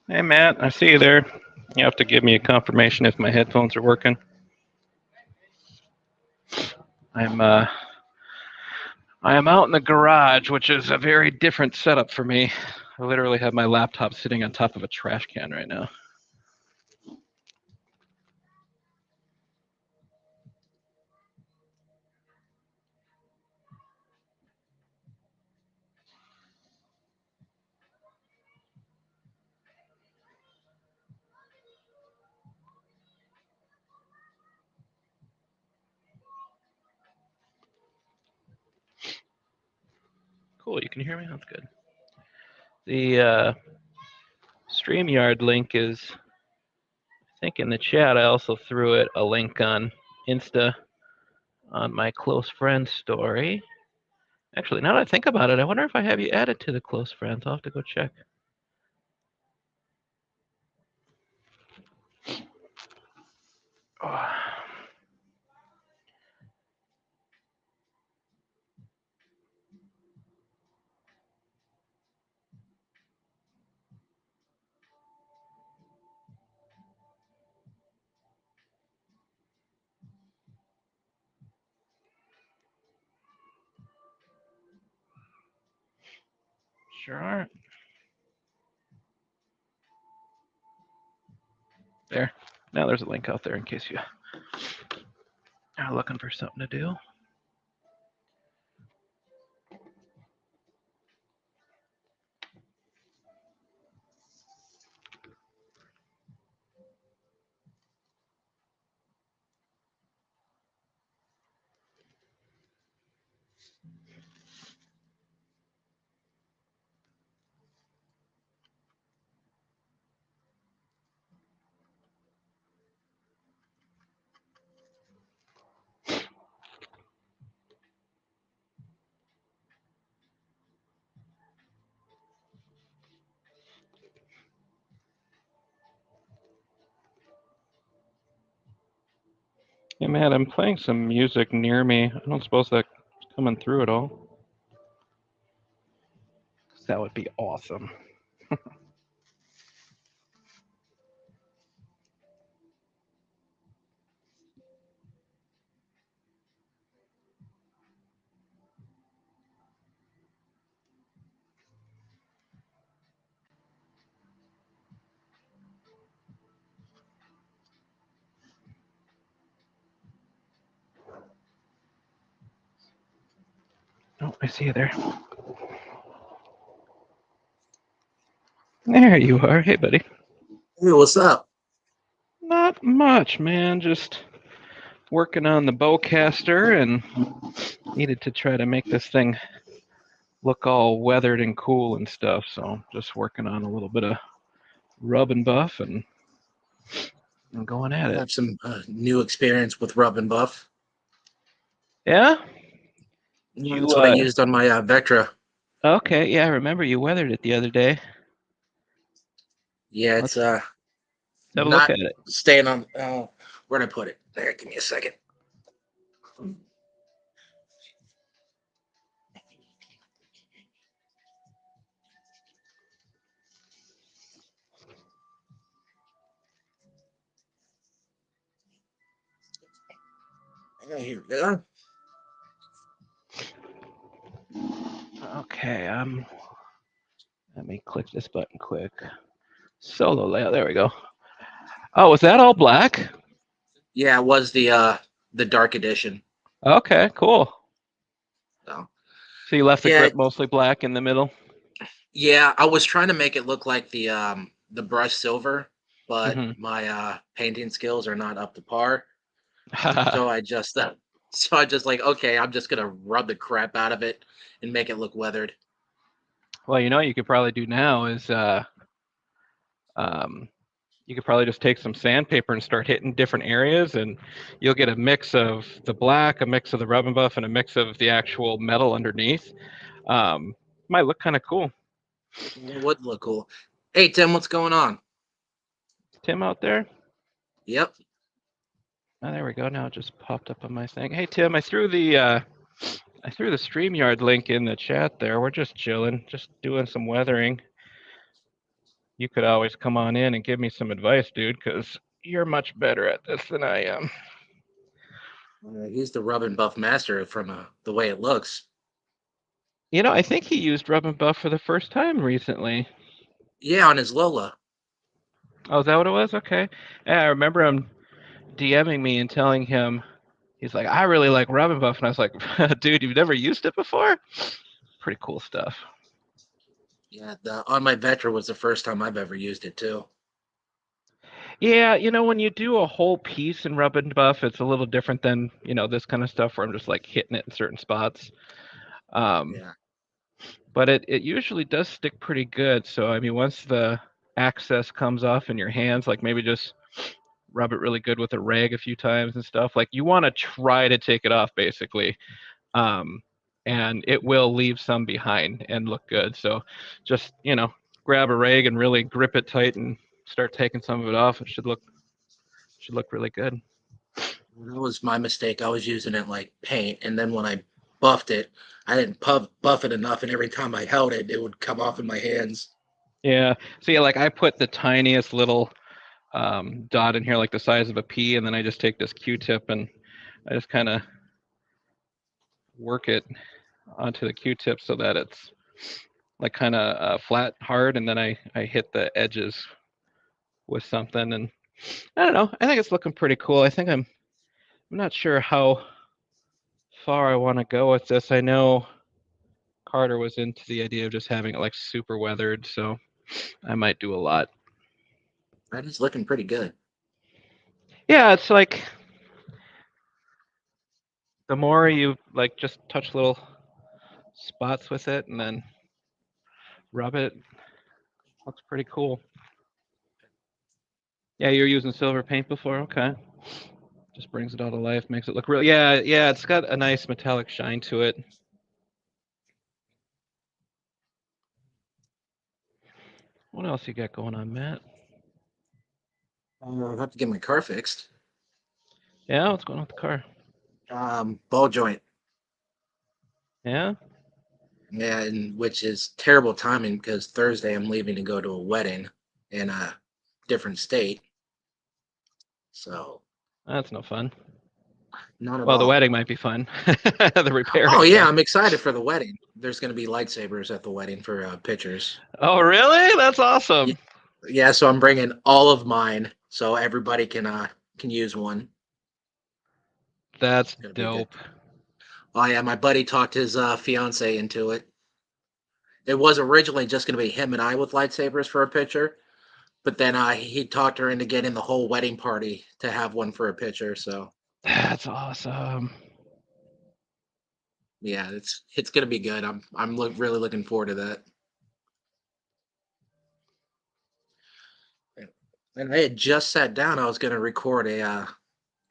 Hey Matt, I see you there. You have to give me a confirmation if my headphones are working. I'm I am out in the garage, which is a very different setup for me. I literally have my laptop sitting on top of a trash can right now. Cool, you can hear me? That's good. The StreamYard link is, I think, in the chat. I also threw it a link on Insta on my close friends story. Actually, now that I think about it, I wonder if I have you added to the close friends. I'll have to go check. Oh. Sure aren't. There. Now there's a link out there in case you are looking for something to do. Hey Matt, I'm playing some music near me. I don't suppose that's coming through at all. That would be awesome. Oh, I see you there. There you are. Hey, buddy. Hey, what's up? Not much, man. Just working on the Bowcaster and needed to try to make this thing look all weathered and cool and stuff. So just working on a little bit of rub and buff and going at I it. have some new experience with rub and buff. Yeah? That's what I used on my Vectra. Okay, yeah, I remember you weathered it the other day. Yeah, Let's it's have a look not at it. staying on. Where'd I put it? There, give me a second. Here we go. Okay, let me click this button quick. Solo layout, there we go. Oh, was that all black? Yeah, it was the dark edition. Okay, cool. So So you left the yeah, grip mostly black in the middle? yeah. I was trying to make it look like the brushed silver, but Mm-hmm. my painting skills are not up to par. So I just like, okay, I'm just gonna rub the crap out of it and make it look weathered. Well, you know what you could probably do now is um, you could probably just take some sandpaper and start hitting different areas, and you'll get a mix of the black, a mix of the rub and buff, and a mix of the actual metal underneath. Might look kind of cool. It would look cool. Hey Tim, what's going on? Tim out there? Yep. Oh, there we go. Now it just popped up on my thing. Hey Tim, I threw the StreamYard link in the chat there. We're just chilling, just doing some weathering. you could always come on in and give me some advice, dude, because you're much better at this than I am. He's the rub and buff master from the way it looks. I think he used rub and buff for the first time recently. Yeah, on his Lola. Oh, is that what it was? Okay. Yeah, I remember him DMing me and telling him, he's like, I really like rub and buff. And I was like, dude, you've never used it before? Pretty cool stuff. Yeah, the On My Vetra was the first time I've ever used it too. Yeah, when you do a whole piece in rub and buff, it's a little different than, this kind of stuff where I'm just like hitting it in certain spots. Yeah. But it usually does stick pretty good. So, I mean, once the access comes off in your hands, like maybe just rub it really good with a rag a few times and stuff. Like you want to try to take it off basically. And it will leave some behind and look good. So just, grab a rag and really grip it tight and start taking some of it off. It should look really good. That was my mistake. I was using it like paint, and then when I buffed it, I didn't buff it enough, and every time I held it, it would come off in my hands. Yeah. So yeah, like I put the tiniest little dot in here, like the size of a pea, and then I just take this Q-tip and I just kind of work it onto the Q-tip so that it's like kind of flat, hard, and then I hit the edges with something, and I don't know. I think it's looking pretty cool. I think I'm not sure how far I want to go with this. I know Carter was into the idea of just having it like super weathered, so I might do a lot. That is looking pretty good. Yeah, it's like the more you like just touch little spots with it and then rub it, looks pretty cool. Yeah, you're using silver paint before? Okay. Just brings it all to life, makes it look real. Yeah, yeah, it's got a nice metallic shine to it. What else you got going on, Matt? I'll have to get my car fixed. Yeah, what's going on with the car? Ball joint. Yeah? Yeah, and which is terrible timing because Thursday I'm leaving to go to a wedding in a different state. So That's no fun. not at Well, the all. wedding might be fun. The Oh repairing yeah, though. I'm excited for the wedding. There's going to be lightsabers at the wedding for pictures. Oh, really? That's Y- awesome. Yeah, so I'm bringing all of mine so everybody can use one. That's It's gonna be good. dope. Oh yeah, my buddy talked his fiance into it. It was originally just going to be him and I with lightsabers for a picture, but then he talked her into getting the whole wedding party to have one for a picture. So That's awesome. yeah, it's going to be good. Really looking forward to that. And I had just sat down. I was going to record a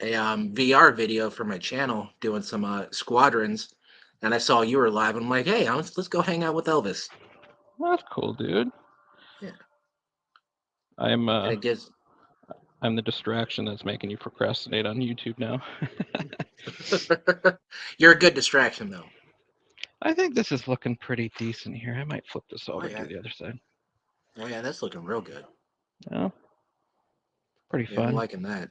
VR video for my channel doing some squadrons, and I saw you were live. I'm like, hey, let's go hang out with Elvis. That's cool, dude. Yeah, I'm and it gives. I'm the distraction that's making you procrastinate on YouTube now. You're a good distraction though. I think this is looking pretty decent here. I might flip this Oh over to yeah, the other side. oh yeah, that's looking real good. Yeah, pretty Yeah, I'm fun. liking that.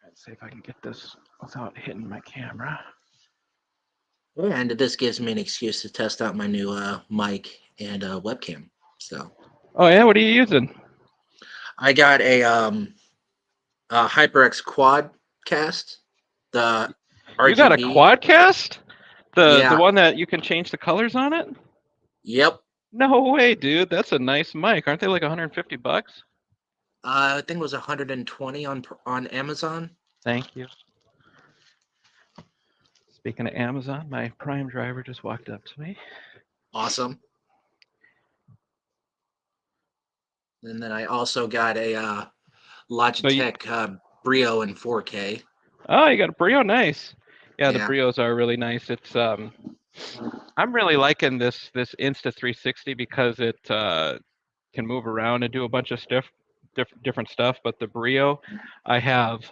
Let's see if I can get this without hitting my camera. Yeah, and this gives me an excuse to test out my new mic and webcam. So Oh yeah, what are you using? I got a HyperX Quadcast, the You got a RGB. quadcast? The Yeah, one that you can change the colors on it? yep. No way, dude. That's a nice mic. Aren't they like 150 bucks? I think it was 120 on Amazon. Thank you. Speaking of Amazon, my Prime driver just walked up to me. Awesome. And then I also got a So you, Logitech Brio in 4K. oh, you got a Brio, nice. Yeah, the Yeah. Brios are really nice. It's I'm really liking this Insta 360 because it can move around and do a bunch of different stuff. But the Brio, I have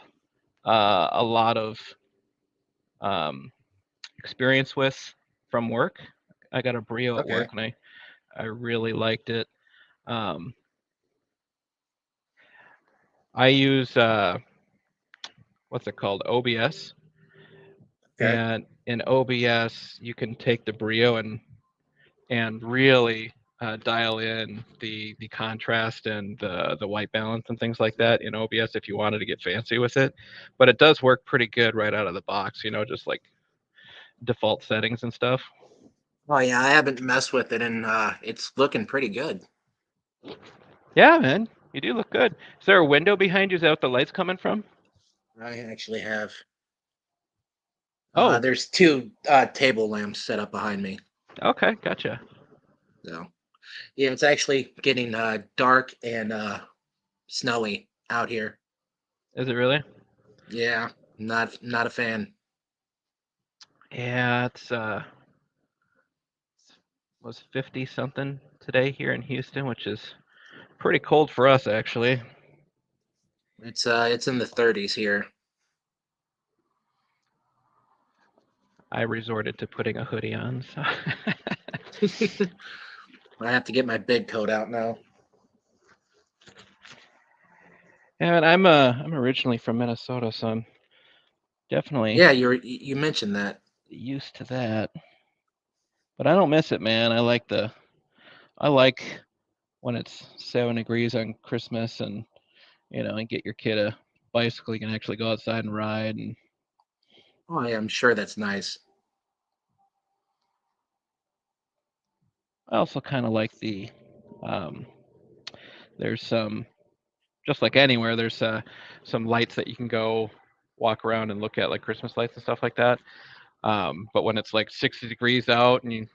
a lot of um, experience with from work. I got a Brio at Okay. work, and I really liked it. Um, I use what's it called, OBS, Okay. and in OBS you can take the Brio and really dial in the contrast and the white balance and things like that in OBS if you wanted to get fancy with it. But it does work pretty good right out of the box, just like default settings and stuff. Oh yeah, I haven't messed with it, and it's looking pretty good. Yeah, man, you do look good. Is there a window behind you? Is that what the light's coming from? I actually have. Oh, There's two table lamps set up behind me. okay, gotcha. So yeah, it's actually getting dark and snowy out here. Is it really? Yeah, not a fan. Yeah, it's was 50 something today here in Houston, which is pretty cold for us actually. It's in the 30s here. I resorted to putting a hoodie on, so I have to get my big coat out now. yeah, and I'm originally from Minnesota, so I'm definitely Yeah, you mentioned that. used to that. But I don't miss it, man. I like when it's 7 degrees on Christmas and get your kid a bicycle you can actually go outside and ride. And Oh yeah, I'm sure that's nice. I also kind of like um, there's some, just like anywhere, there's some lights that you can go walk around and look at, like Christmas lights and stuff like that. But when it's like 60 degrees out and you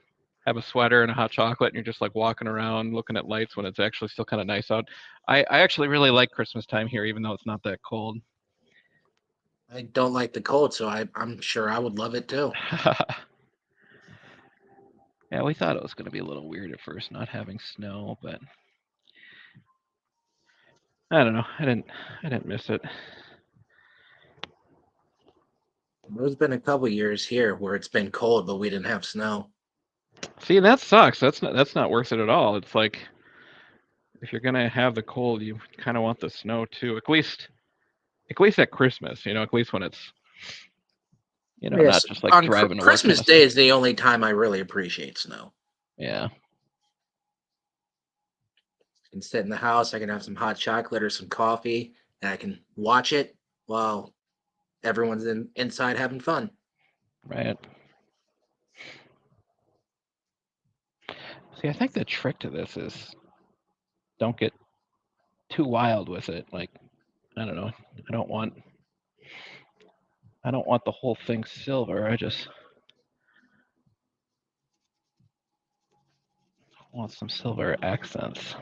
have a sweater and a hot chocolate and you're just like walking around looking at lights when it's actually still kind of nice out. I actually really like Christmas time here, even though it's not that cold. I don't like the cold, so I'm sure I would love it too. Yeah, we thought it was going to be a little weird at first not having snow, but I don't know. I didn't miss it. There's been a couple years here where it's been cold, but we didn't have snow. See, that sucks. That's not worth it at all. It's like if you're gonna have the cold, you kind of want the snow too. At least at Christmas, at least when it's not Yes, just like on driving to work kind Christmas of Day stuff. is the only time I really appreciate snow. Yeah, I can sit in the house, I can have some hot chocolate or some coffee, and I can watch it while everyone's inside having fun. right. See, I think the trick to this is don't get too wild with it. Like, I don't know. I don't want I don't want the whole thing silver. I just want some silver accents.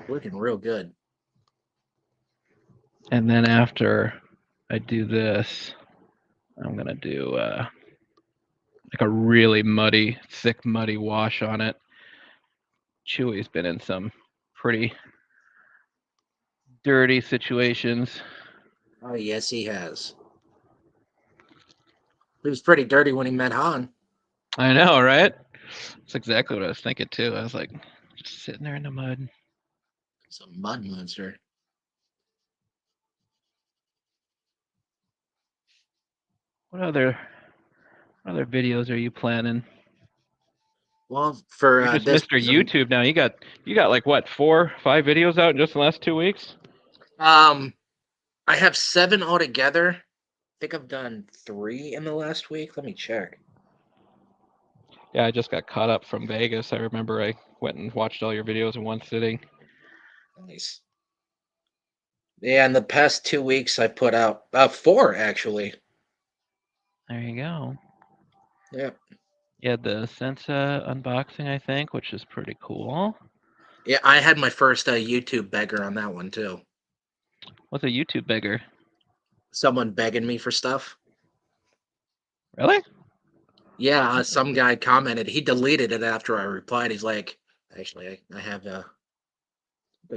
Looking real good. And then after I do this, I'm gonna do like a really muddy, thick, muddy wash on it. Chewy's been in some pretty dirty situations. Oh yes, he has. He was pretty dirty when he met Han. I know, right? That's exactly what I was thinking too. I was like, just sitting there in the mud. He's a mud monster. What other videos are you planning? Well, for You're just this, Mr. YouTube now. You got like what, 4, 5 videos out in just the last 2 weeks? um, I have 7 altogether. I think I've done 3 in the last week. Let me check. Yeah, I just got caught up from Vegas. I remember I went and watched all your videos in one sitting. Nice. Yeah, in the past 2 weeks, I put out 4 actually. There you go. Yeah, You had the Sensa unboxing, I think, which is pretty cool. yeah. I had my first YouTube beggar on that one too. What's a YouTube beggar? Someone begging me for stuff. Really? Yeah, some guy commented. He deleted it after I replied. He's like, actually, I have a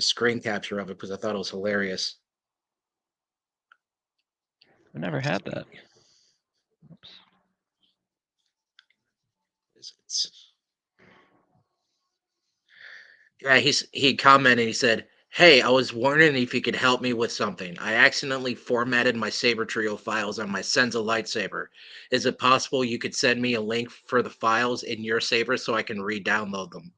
screen capture of it because I thought it was hilarious. I've never Let's had see. that. Oops. It's Yeah, he commented. He said, "Hey, I was wondering if you could help me with something. I accidentally formatted my Saber Trio files on my Senza lightsaber. Is it possible you could send me a link for the files in your Saber so I can re-download them?"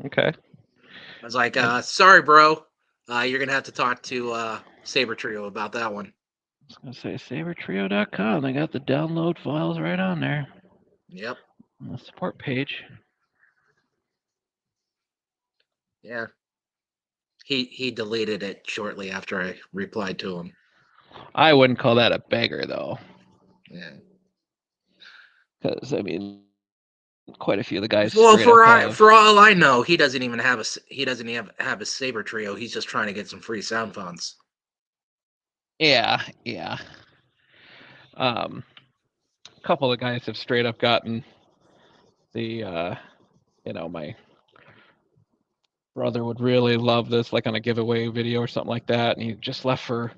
Okay. I was like, And "Sorry, bro. You're gonna have to talk to Saber Trio about that one." I was gonna say sabertrio.com. They got the download files right on there Yep. on the support page. Yeah. He deleted it shortly after I replied to him. I wouldn't call that a beggar though, Yeah. because I mean, quite a few of the guys Well, straight up have. for all I know, he doesn't even have he doesn't even have a Saber Trio. He's just trying to get some free sound phones. Yeah, yeah. A couple of guys have straight up gotten the, my brother would really love this, like on a giveaway video or something like that, and he just left for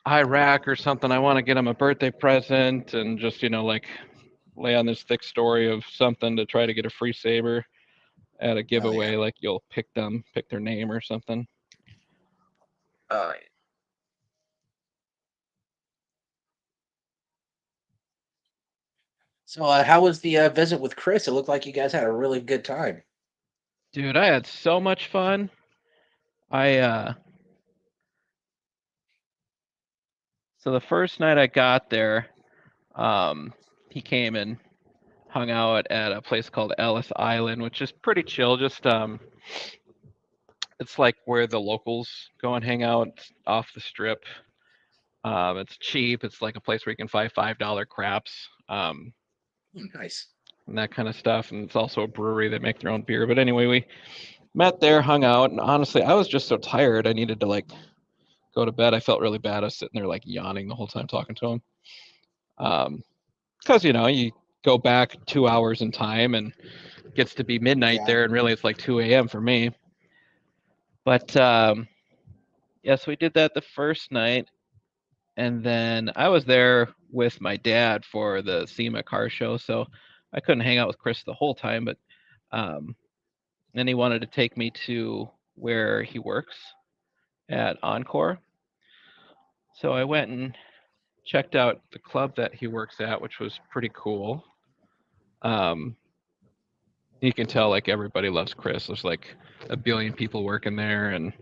Iraq or something. I want to get him a birthday present, and just like lay on this thick story of something to try to get a free saber at a Oh yeah. giveaway. Like you'll pick their name or something. Uh, so how was the visit with Chris? It looked like you guys had a really good time. Dude, I had so much fun. I So the first night I got there, um, he came and hung out at a place called Ellis Island, which is pretty chill. Just it's like where the locals go and hang out off the strip. It's cheap. It's like a place where you can buy $5 craps, Oh, nice. and that kind of stuff. And it's also a brewery that make their own beer. But anyway, we met there, hung out, and honestly, I was just so tired. I needed to like go to bed. I felt really bad. I was sitting there like yawning the whole time talking to him. Because you go back 2 hours in time and it gets to be midnight Yeah. there, and really it's like 2 a.m. for me. But yeah, so we did that the first night, and then I was there with my dad for the SEMA car show, so I couldn't hang out with Chris the whole time. But um, then he wanted to take me to where he works at Encore, so I went and checked out the club that he works at, which was pretty cool. Um, you can tell like everybody loves Chris. There's like a billion people working there, and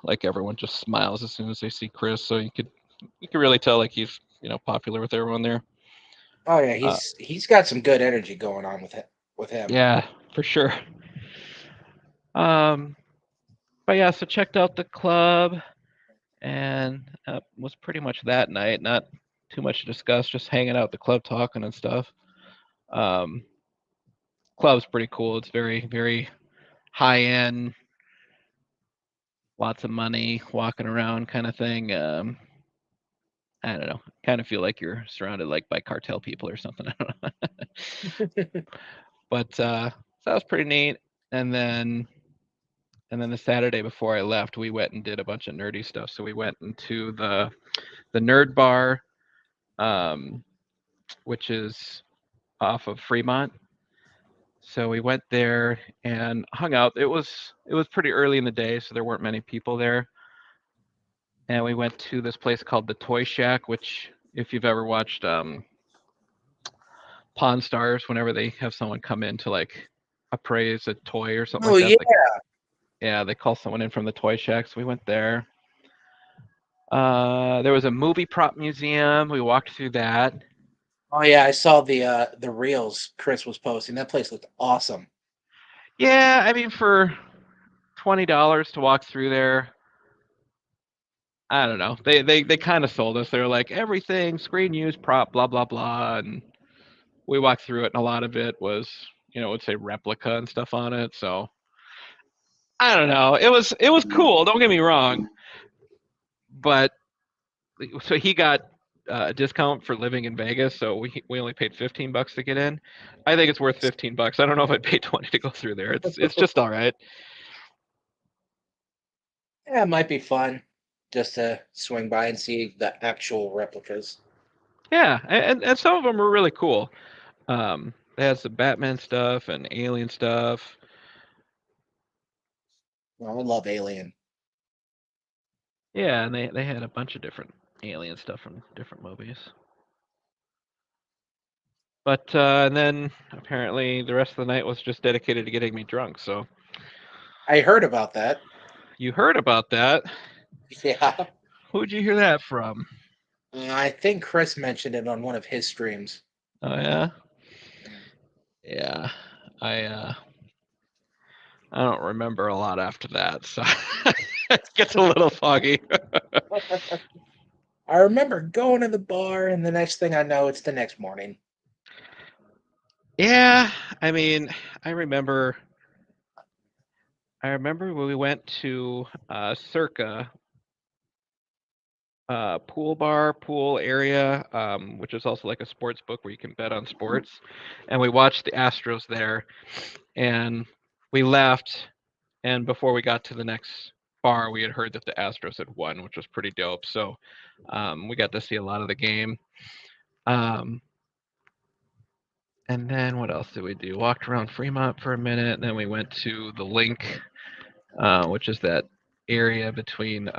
like everyone just smiles as soon as they see Chris. So you could really tell like he's popular with everyone there. Oh yeah, Uh, he's got some good energy going on with him. yeah, for sure. Um, but yeah, so checked out the club, and was pretty much that night. Not too much to discuss, just hanging out at the club, talking and stuff. Um, Club's pretty cool. It's very very high end, lots of money, walking around kind of thing. I don't know. Kind of feel like you're surrounded like by cartel people or something. I don't know. But so that was pretty neat. And then the Saturday before I left, we went and did a bunch of nerdy stuff. So we went into the nerd bar, um, which is off of Fremont. So we went there and hung out. It was pretty early in the day, so there weren't many people there. And we went to this place called the Toy Shack, which if you've ever watched Pawn Stars, whenever they have someone come in to like appraise a toy or something Oh like that, yeah. like yeah, they call someone in from the toy shack. So we went there. There was a movie prop museum. We walked through that. Oh yeah, I saw the reels Chris was posting. That place looked awesome. Yeah, I mean for $20 to walk through there, I don't know. They kind of sold us. They were like everything screen use prop blah blah blah, and we walked through it, and a lot of it was it would say replica and stuff on it. So I don't know. It was cool. Don't get me wrong, but so he got a discount for living in Vegas, so we only paid $15 to get in. I think it's worth $15. I don't know if I'd pay 20 to go through there. It's just all right. Yeah, it might be fun just to swing by and see the actual replicas. Yeah, and some of them were really cool. They had some Batman stuff and Alien stuff. Well, I love Alien. Yeah, and they had a bunch of different Alien stuff from different movies. But and then apparently the rest of the night was just dedicated to getting me drunk. So I heard about that. you heard about that. Yeah. Who'd you hear that from? I think Chris mentioned it on one of his streams. Oh yeah, yeah. I uh, I don't remember a lot after that, so it gets a little foggy. I remember going to the bar, and the next thing I know, it's the next morning. Yeah, I mean, I remember. I remember when we went to Circa pool area, which is also like a sports book where you can bet on sports, and we watched the Astros there, and we left, and before we got to the next bar, we had heard that the Astros had won, which was pretty dope. So we got to see a lot of the game. Um, and then what else did we do? Walked around Fremont for a minute, and then we went to the Link, which is that area between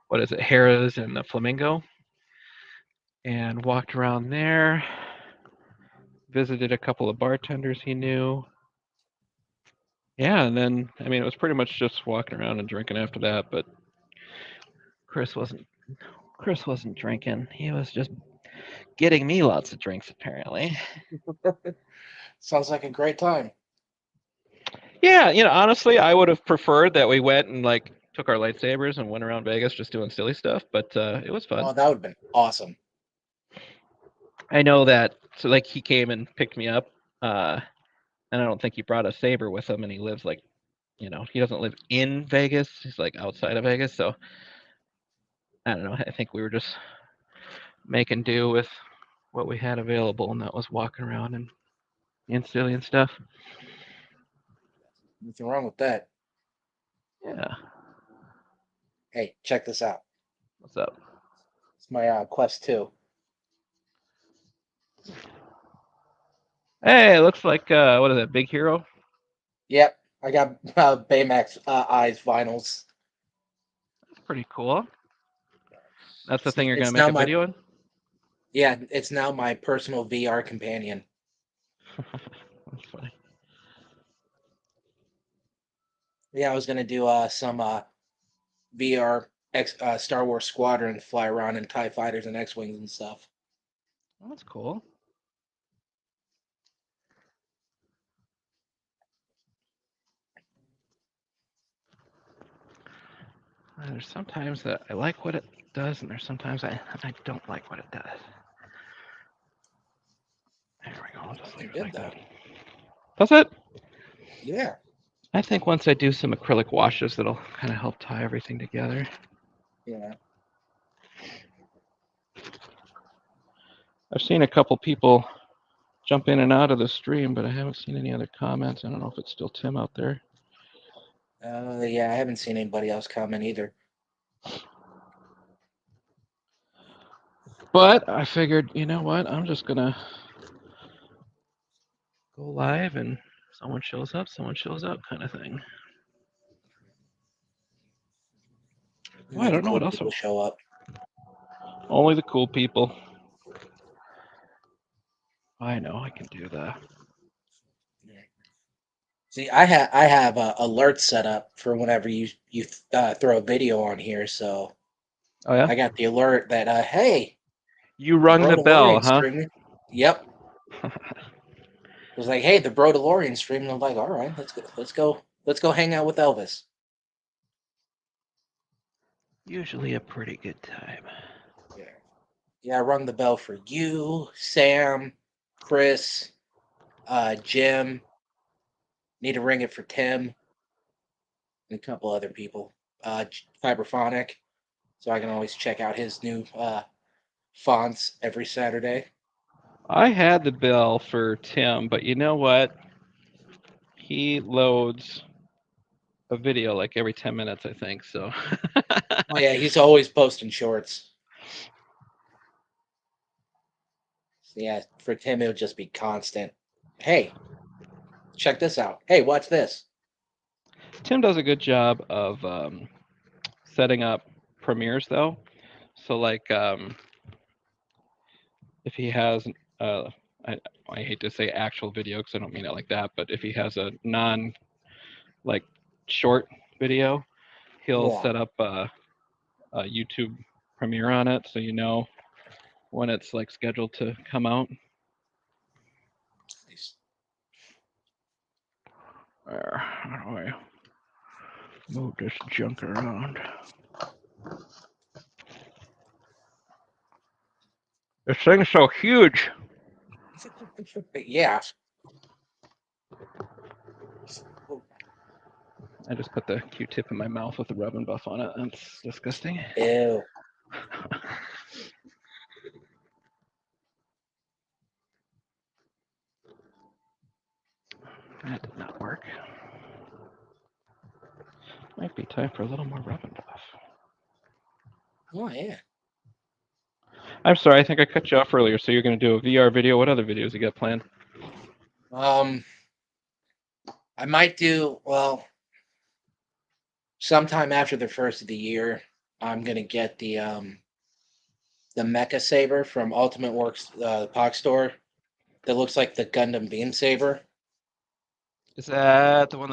what is it, Harrah's and the Flamingo, and walked around there. Visited a couple of bartenders he knew. Yeah, and then I mean it was pretty much just walking around and drinking after that. But Chris wasn't Chris wasn't drinking. He was just getting me lots of drinks apparently. Sounds like a great time. Yeah, honestly, I would have preferred that we went and like took our lightsabers and went around Vegas just doing silly stuff, but it was fun. Oh, that would have been awesome. I know that. So like he came and picked me up, and I don't think he brought a saber with him, and he lives like, he doesn't live in Vegas. He's like outside of Vegas, so I don't know. I think we were just making do with what we had available, and that was walking around and silly and stuff. Nothing wrong with that. Yeah. Hey, check this out. What's up? It's my Quest 2. Hey, it looks like what is that? Big Hero? Yep, I got Baymax Eyes vinyls. That's pretty cool. That's the It's, thing you're gonna it's make now a my video in? yeah, it's now my personal VR companion. That's funny. Yeah, I was gonna do some VR Star Wars Squadron, fly around in TIE fighters and X-wings and stuff. Well, that's cool. There's sometimes that I like what it does, and there's sometimes I don't like what it does. There we go. I'll just leave it Good like though. that. That's it. Yeah. I think once I do some acrylic washes, that'll kind of help tie everything together. Yeah. I've seen a couple people jump in and out of the stream, but I haven't seen any other comments. I don't know if it's still Tim out there. Yeah, I haven't seen anybody else comment either. But I figured, you know what? I'm just gonna go live, and someone shows up, kind of thing. Well, I The don't know cool what else. people show up. Only the cool people. I know I can do that. See, I have alerts set up for whenever you throw a video on here, so Oh yeah. I got the alert that hey, You the rung the bell, Brodalorian huh? streaming. Yep. It was like, hey, the Brodalorian streaming. I'm like, all right, let's go hang out with Elvis. Usually a pretty good time. Yeah. Yeah, I rung the bell for you, Sam, Chris, Jim. Need to ring it for Tim and a couple other people. Fiberphonic, so I can always check out his new fonts every Saturday. I had the bell for Tim, but you know what? He loads a video like every 10 minutes, I think. So Oh yeah, he's always posting shorts. Yeah, for Tim, it would just be constant. Hey, check this out. Hey, watch this. Tim does a good job of setting up premieres, though. So, like, if he has, uh, I, I hate to say actual video because I don't mean it like that, but if he has a non like short video, he'll Yeah. set up a YouTube premiere on it, so you know when it's like scheduled to come out. Nice. How do I move this junk around? This thing's so huge. Yeah. I just put the Q-tip in my mouth with the rub and buff on it. That's disgusting. Ew. That did not work. Might be time for a little more rub and buff. Oh yeah. I'm sorry, I think I cut you off earlier. So you're going to do a VR video. What other videos you got planned? I might do sometime after the first of the year. I'm gonna get the Mecha Saber from Ultimate Works, the Pock Store. That looks like the Gundam Beam Saber. Is that the one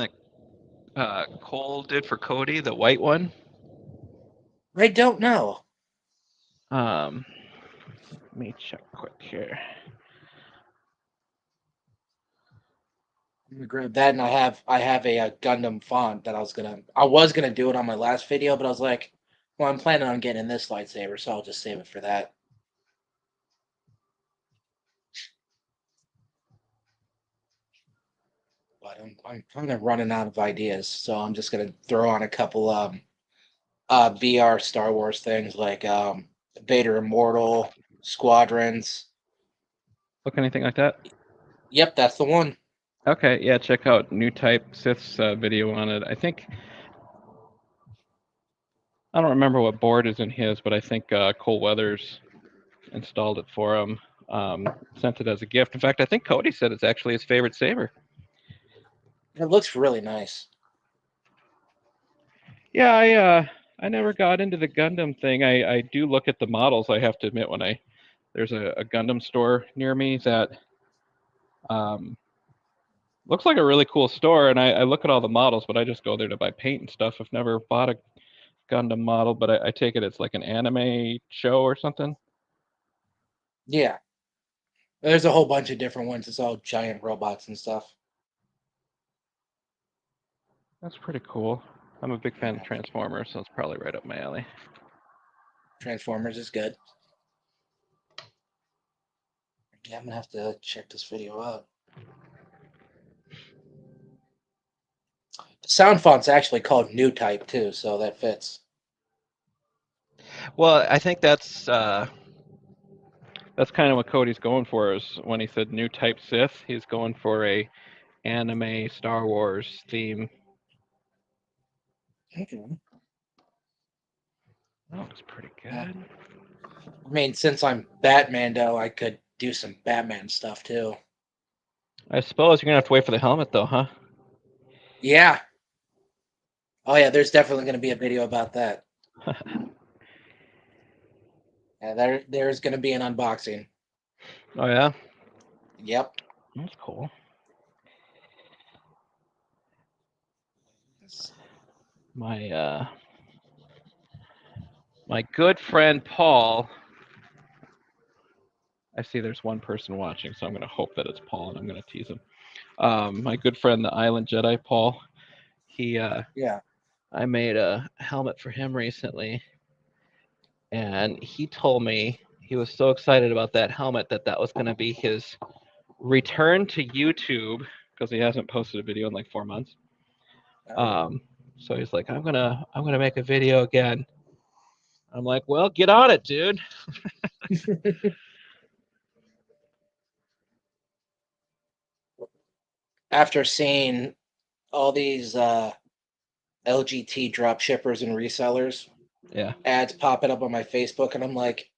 that Cole did for Cody, the white one? I don't know. Let me check quick here. I'm gonna grab that, and I have a Gundam font that I was gonna do it on my last video, but I was like, well, I'm planning on getting this lightsaber, so I'll just save it for that. But I'm kind of running out of ideas, so I'm just gonna throw on a couple VR Star Wars things like Vader Immortal, Squadrons. Look anything like that? Yep, that's the one. Okay, yeah, check out New Type Sith's video on it. I think I don't remember what board is in his, but I think Cole Weathers installed it for him. Sent it as a gift. In fact, I think Cody said it's actually his favorite saber. It looks really nice. Yeah, I never got into the Gundam thing. I do look at the models. I have to admit when there's a Gundam store near me that um, looks like a really cool store, and I look at all the models, but I just go there to buy paint and stuff. I've never bought a Gundam model, but I take it it's like an anime show or something. Yeah, there's a whole bunch of different ones. It's all giant robots and stuff. That's pretty cool. I'm a big fan of Yeah, Transformers, so it's probably right up my alley. Transformers is good. Yeah, I'm gonna have to check this video out. The sound font's actually called New Type too, so that fits. Well, I think that's kind of what Cody's going for. Is when he said new type Sith, he's going for a anime Star Wars theme. Okay. That looks pretty Yeah. good. I mean, since I'm Batman, though, I could do some Batman stuff too. I suppose you're gonna have to wait for the helmet, though, huh? Yeah. Oh yeah, there's definitely gonna be a video about that. Yeah, there's gonna be an unboxing. Oh yeah, Yep. that's cool. My my good friend Paul. I see there's one person watching, so I'm gonna hope that it's Paul, and I'm gonna tease him. My good friend, the Island Jedi Paul. He Yeah. I made a helmet for him recently, and he told me he was so excited about that helmet that that was going to be his return to YouTube because he hasn't posted a video in like 4 months. Oh. Um, so he's like, I'm gonna make a video again. I'm like, well, get on it, dude. After seeing all these LGT drop shippers and resellers Yeah. ads popping up on my Facebook, and I'm like,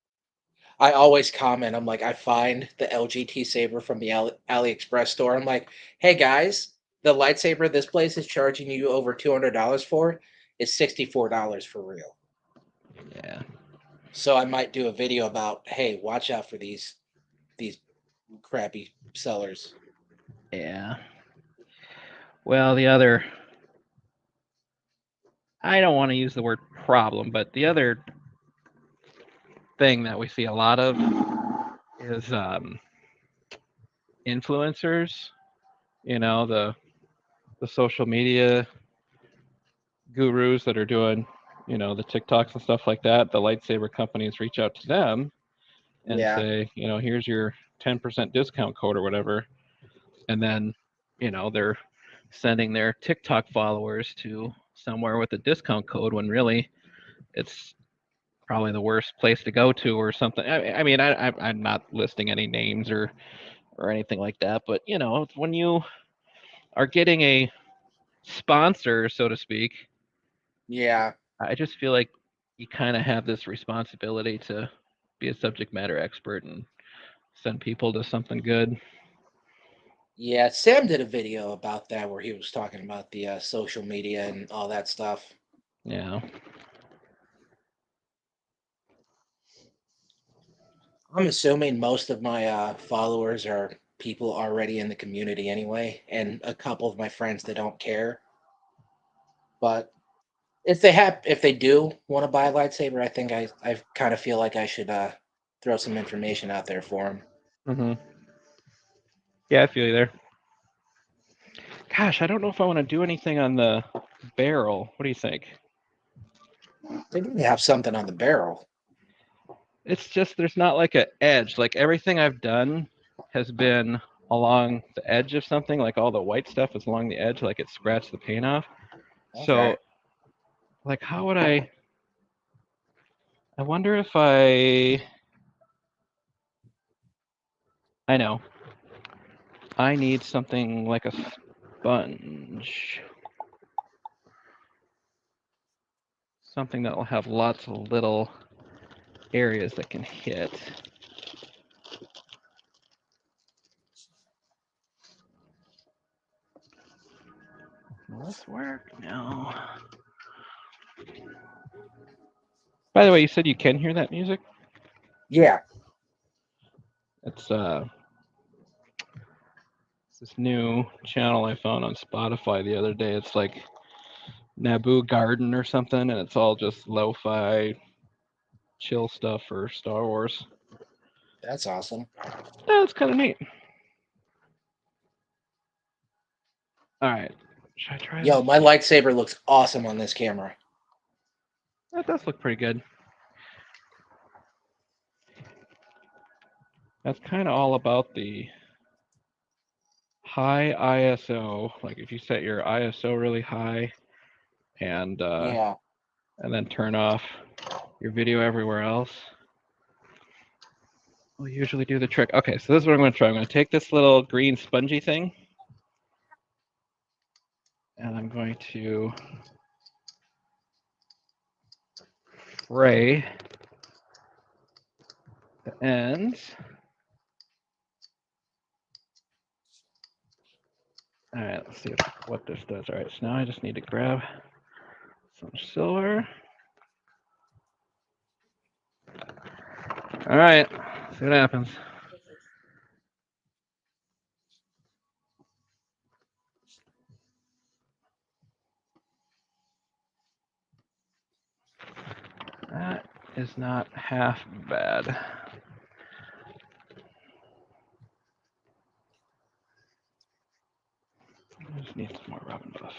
I always comment. I'm like, I find the LGT saber from the AliExpress store. I'm like, hey guys, the lightsaber this place is charging you over $200 for is $64 for real. Yeah. So I might do a video about, hey, watch out for these crappy sellers. Yeah. Well, the other, I don't want to use the word problem, but the other thing that we see a lot of is influencers. You know, the social media gurus that are doing, you know, the TikToks and stuff like that. The lightsaber companies reach out to them and Yeah. say, you know, here's your 10% discount code or whatever, and then, you know, they're sending their TikTok followers to somewhere with a discount code when really it's probably the worst place to go to or something. I mean, I'm not listing any names or anything like that, but you know, when you are getting a sponsor, so to speak, Yeah. I just feel like you kind of have this responsibility to be a subject matter expert and send people to something good. Yeah. Sam did a video about that where he was talking about the social media and all that stuff. Yeah. I'm assuming most of my followers are people already in the community anyway, and a couple of my friends that don't care. But if they do want to buy a lightsaber, I think I kind of feel like I should throw some information out there for them. Hmm. Yeah, I feel you there. Gosh, I don't know if I want to do anything on the barrel. What do you think? They need to have something on the barrel. It's just there's not like an edge. Like everything I've done has been along the edge of something. Like all the white stuff is along the edge, like it scratched the paint off. Okay. So, like, how would I? I wonder if I. I know. I need something like a sponge. Something that will have lots of little areas that can hit. Will this work? No. By the way, you said you can hear that music? Yeah, It's this new channel I found on Spotify the other day. It's like Naboo Garden or something, and it's all just lo-fi chill stuff for Star Wars. that's awesome. Yeah, it's kind of neat. All right, should I try Yo, this? my lightsaber looks awesome on this camera. That does look pretty good. That's kind of all about the high ISO. Like if you set your ISO really high and Yeah, then turn off your video everywhere else, will usually do the trick. Okay, so this is what I'm going to try. I'm going to take this little green spongy thing, and I'm going to fray the ends. All right, let's see what this does. All right, so now I just need to grab some silver. All right, see what happens. That is not half bad. I just need some more Robin buff.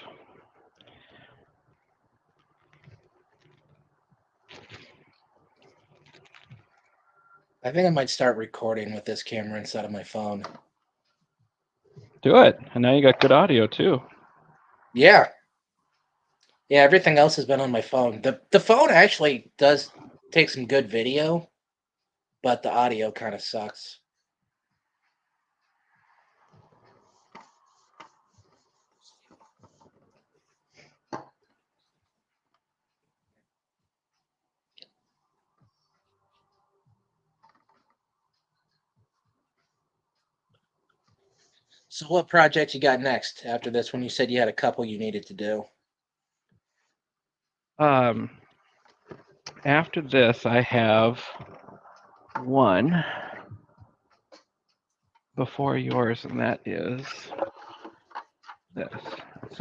I think I might start recording with this camera instead of my phone. Do it, and now you got good audio too. Yeah, yeah. Everything else has been on my phone. The phone actually does take some good video, but the audio kind of sucks. So what project you got next after this when you said you had a couple you needed to do? Um, after this, I have one before yours, and that is this. It's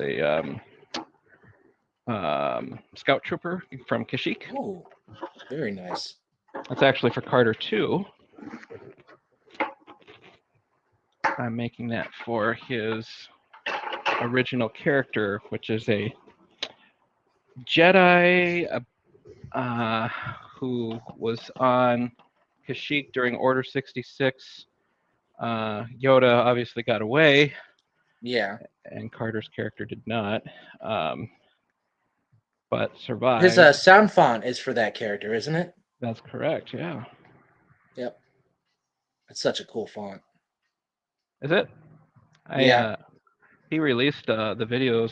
a Scout Trooper from Kashyyyk. Oh, very nice. That's actually for Carter 2. I'm making that for his original character, which is a Jedi who was on Kashyyyk during Order 66. Yoda obviously got away, Yeah. and Carter's character did not, but His survived. sound font is for that character, isn't it? That's correct, yeah. Yep. It's such a cool font. Is it? Yeah. He released the videos.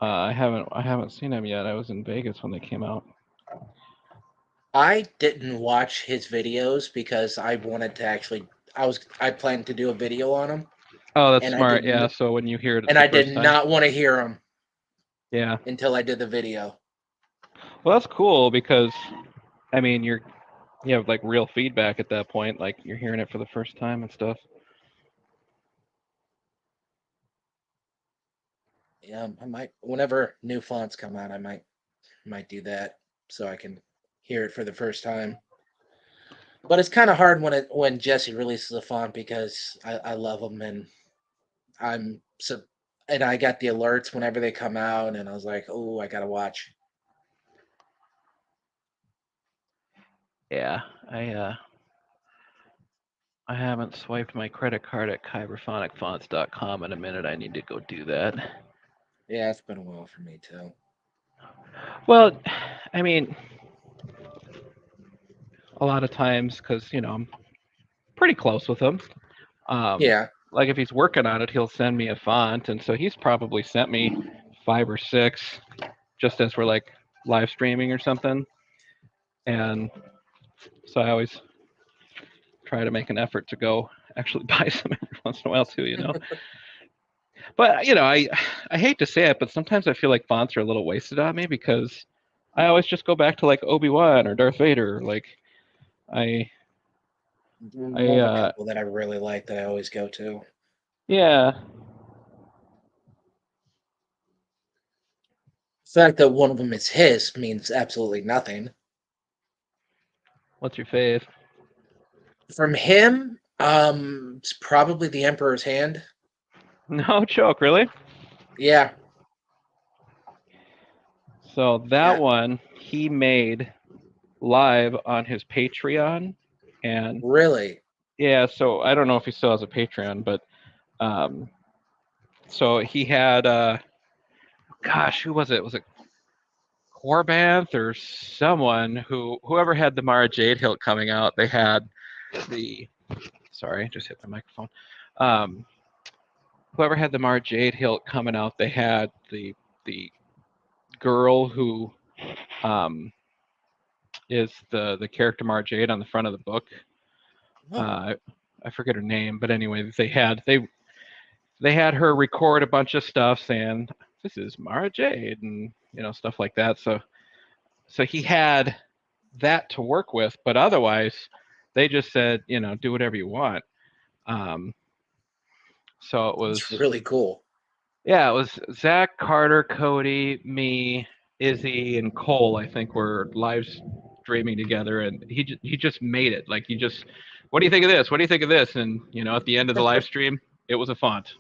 I haven't seen them yet. I was in Vegas when they came out. I didn't watch his videos because I wanted to actually I planned to do a video on him Oh, that's and I smart. didn't Yeah. So when you hear it and the I did first time, not want to hear him yeah. until I did the video. Well, that's cool because I mean you have like real feedback at that point. Like you're hearing it for the first time and stuff. Yeah, I might whenever new fonts come out, I might do that so I can hear it for the first time. But it's kind of hard when Jesse releases a font because I love them and I'm so and I got the alerts whenever they come out and I was like, oh, I gotta watch. Yeah. I haven't swiped my credit card at kyberphonicfonts.com in a minute. I need to go do that. Yeah, it's been a while for me too. Well, I mean, a lot of times because I'm pretty close with him. Um, Yeah, like if he's working on it, he'll send me a font, and so he's probably sent me 5 or 6 just as we're like live streaming or something. And so I always try to make an effort to go actually buy some every once in a while too. But I hate to say it, but sometimes I feel like fonts are a little wasted on me because I always just go back to like Obi-Wan or Darth Vader. Like I I I have a couple that I really like that I always go to. yeah. The fact that one of them is his means absolutely nothing. What's your fave? From him, it's probably the Emperor's Hand. No joke, really? Yeah, So that yeah, one he made live on his Patreon, and really. yeah, so I don't know if he still has a Patreon, but um, so he had gosh, who was it? Was it Corbanth or someone whoever had the Mara Jade Hilt coming out? They had the sorry, just hit my microphone. Um, whoever had the Mara Jade Hilt coming out, they had the girl who um, is the character Mara Jade on the front of the book. Oh, Uh, I forget her name, but anyway, they had her record a bunch of stuff saying this is Mara Jade and stuff like that. So he had that to work with, but otherwise they just said do whatever you want. Um, so it was it's really cool. yeah, it was Zach, Carter, Cody, me, Izzy, and Cole. I think were live streaming together, and he just made it. Like he just, what do you think of this? What do you think of this? And at the end of the live stream, it was a font. It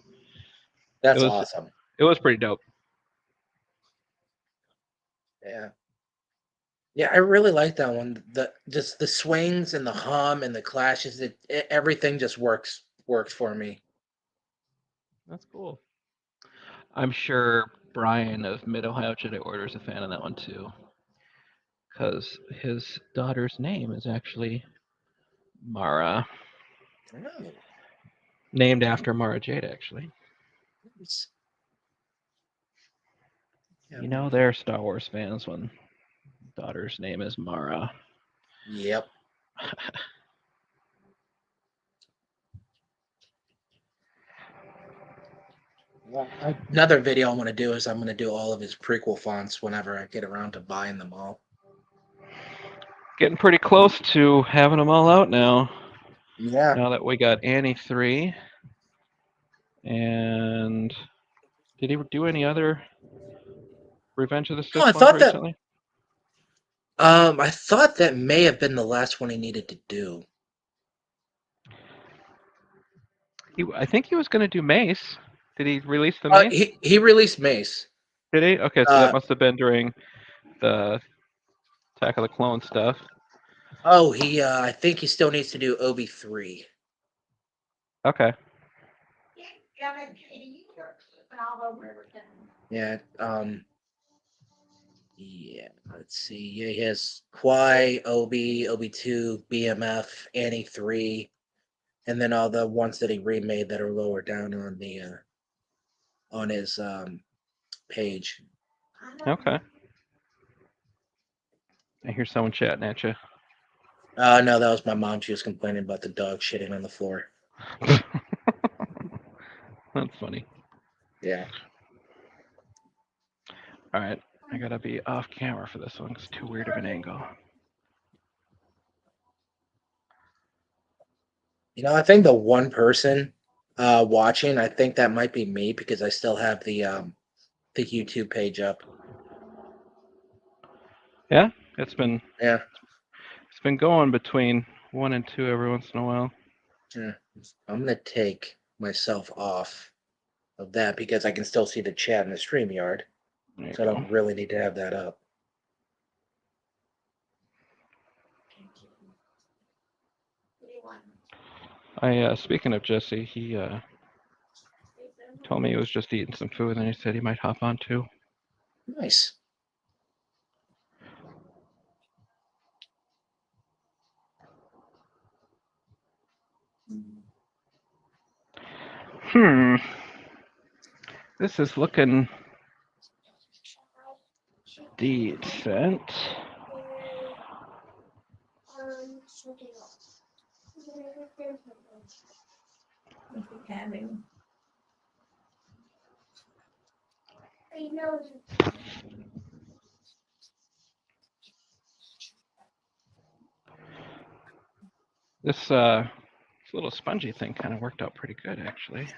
That's was awesome. it was pretty dope. Yeah. Yeah, I really like that one. The just the swings and the hum and the clashes, everything just works for me. That's cool. I'm sure Brian of Mid Ohio Jedi Order is a fan of that one too, because his daughter's name is actually Mara, Oh, named after Mara Jade, actually. nice. Yeah. They're Star Wars fans when daughter's name is Mara. Yep. Another video I'm going to do is I'm going to do all of his prequel fonts whenever I get around to buying them all. Getting pretty close to having them all out now. Yeah. Now that we got Annie 3. And did he do any other Revenge of the No, Sith ones recently? I thought that may have been the last one he needed to do. I think he was going to do Mace. Did he release the Mace? He released Mace. Did he? Okay, so that must have been during the Attack of the Clone stuff. Oh, I think he still needs to do OB3. Okay. Yeah. Yeah. Let's see. Yeah, he has Quai, OB, OB2, BMF, Annie 3, and then all the ones that he remade that are lower down on the on his page. Okay. I hear someone chatting at you. No, that was my mom. She was complaining about the dog shitting on the floor. That's funny. Yeah. All right. I gotta be off camera for this one. It's too weird of an angle. You know, I think the one person watching, I think that might be me because I still have the YouTube page up. Yeah, it's been going between 1 and 2 every once in a while. Yeah. I'm gonna take myself off of that because I can still see the chat in the StreamYard. So I don't really need to have that up. Speaking of Jesse, he told me he was just eating some food, and he said he might hop on too. Nice. This is looking decent. This little spongy thing kind of worked out pretty good, actually.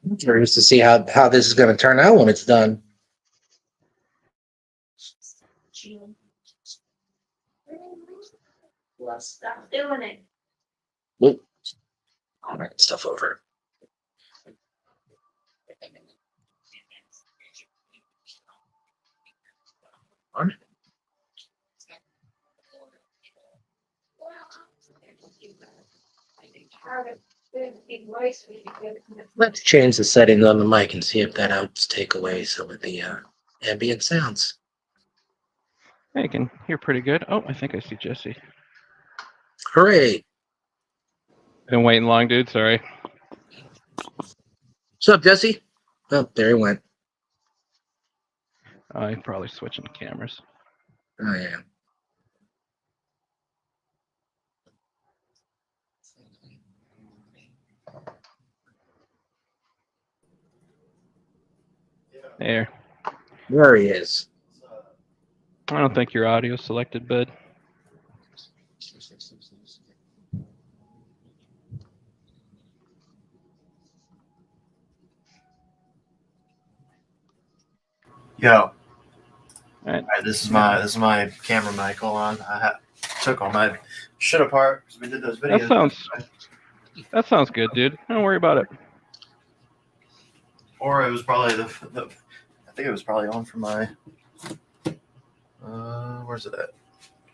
I'm curious to see how this is going to turn out when it's done. Well, stop doing it. Oop. I'll write stuff over. On. Let's change the settings on the mic and see if that helps take away some of the ambient sounds. Yeah, you can hear pretty good. Oh, I think I see Jesse. Hooray! Been waiting long, dude. Sorry. What's up, Jesse? Oh, there he went. I'm probably switching cameras. Oh, yeah. There. There he is. I don't think your audio selected, bud. Yo. All right. This is my camera mic. Hold on. I took all my shit apart because we did those videos. That sounds good, dude. Don't worry about it. Or it was probably I think it was probably on for my. Where's it at?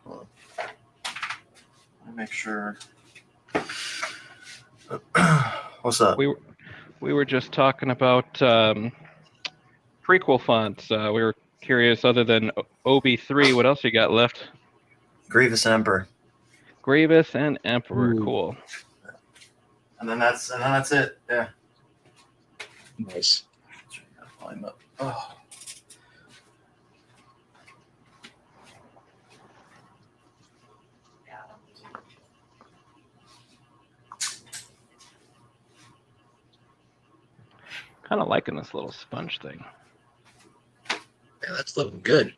Hold on. Let me make sure. What's up? We were just talking about prequel fonts. We were curious, other than OB3, what else you got left? Grievous Emperor. Grievous and Emperor. Ooh. Cool. And then that's it. Yeah. Nice. Volume up. Oh. kind of liking this little sponge thing. Yeah, that's looking good.